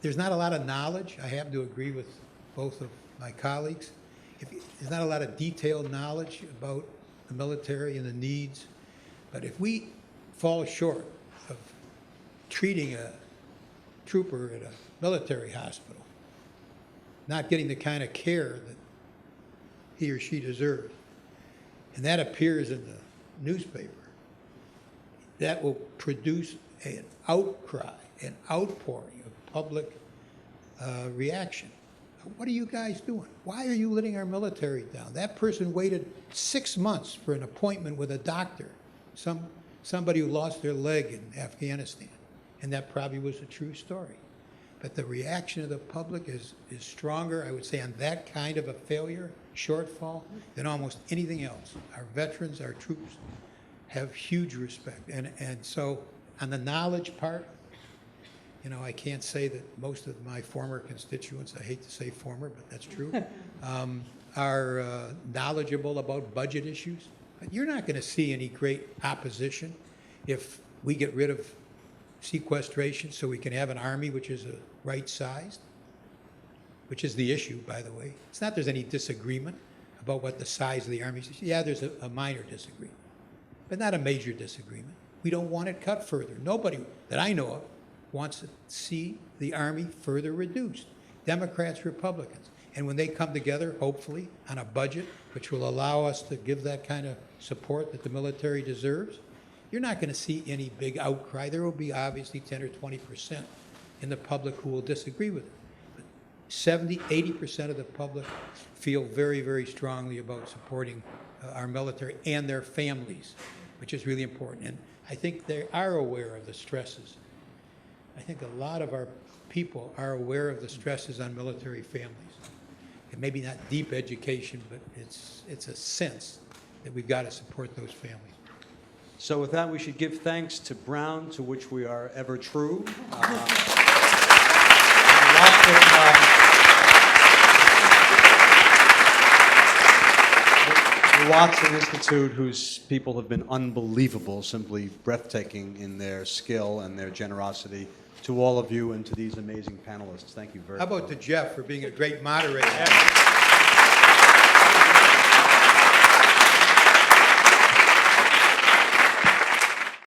There's not a lot of knowledge. I have to agree with both of my colleagues. There's not a lot of detailed knowledge about the military and the needs. But if we fall short of treating a trooper at a military hospital, not getting the kind of care that he or she deserves, and that appears in the newspaper, that will produce an outcry, an outpouring of public reaction. What are you guys doing? Why are you letting our military down? That person waited 6 months for an appointment with a doctor, somebody who lost their leg in Afghanistan, and that probably was a true story. But the reaction of the public is stronger, I would say, on that kind of a failure, shortfall, than almost anything else. Our veterans, our troops have huge respect. And so on the knowledge part, you know, I can't say that most of my former constituents, I hate to say former, but that's true, are knowledgeable about budget issues. But you're not going to see any great opposition if we get rid of sequestration so we can have an army which is right-sized, which is the issue, by the way. It's not there's any disagreement about what the size of the army is. Yeah, there's a minor disagreement, but not a major disagreement. We don't want it cut further. Nobody that I know of wants to see the Army further reduced, Democrats, Republicans. And when they come together, hopefully, on a budget which will allow us to give that kind of support that the military deserves, you're not going to see any big outcry. There will be obviously 10 or 20% in the public who will disagree with it. But 70, 80% of the public feel very, very strongly about supporting our military and their families, which is really important. And I think they are aware of the stresses. I think a lot of our people are aware of the stresses on military families. And maybe not deep education, but it's a sense that we've got to support those families. So with that, we should give thanks to Brown, to which we are ever true. The Watson Institute, whose people have been unbelievable, simply breathtaking in their skill and their generosity. To all of you and to these amazing panelists, thank you very much. How about to Jeff for being a great moderator?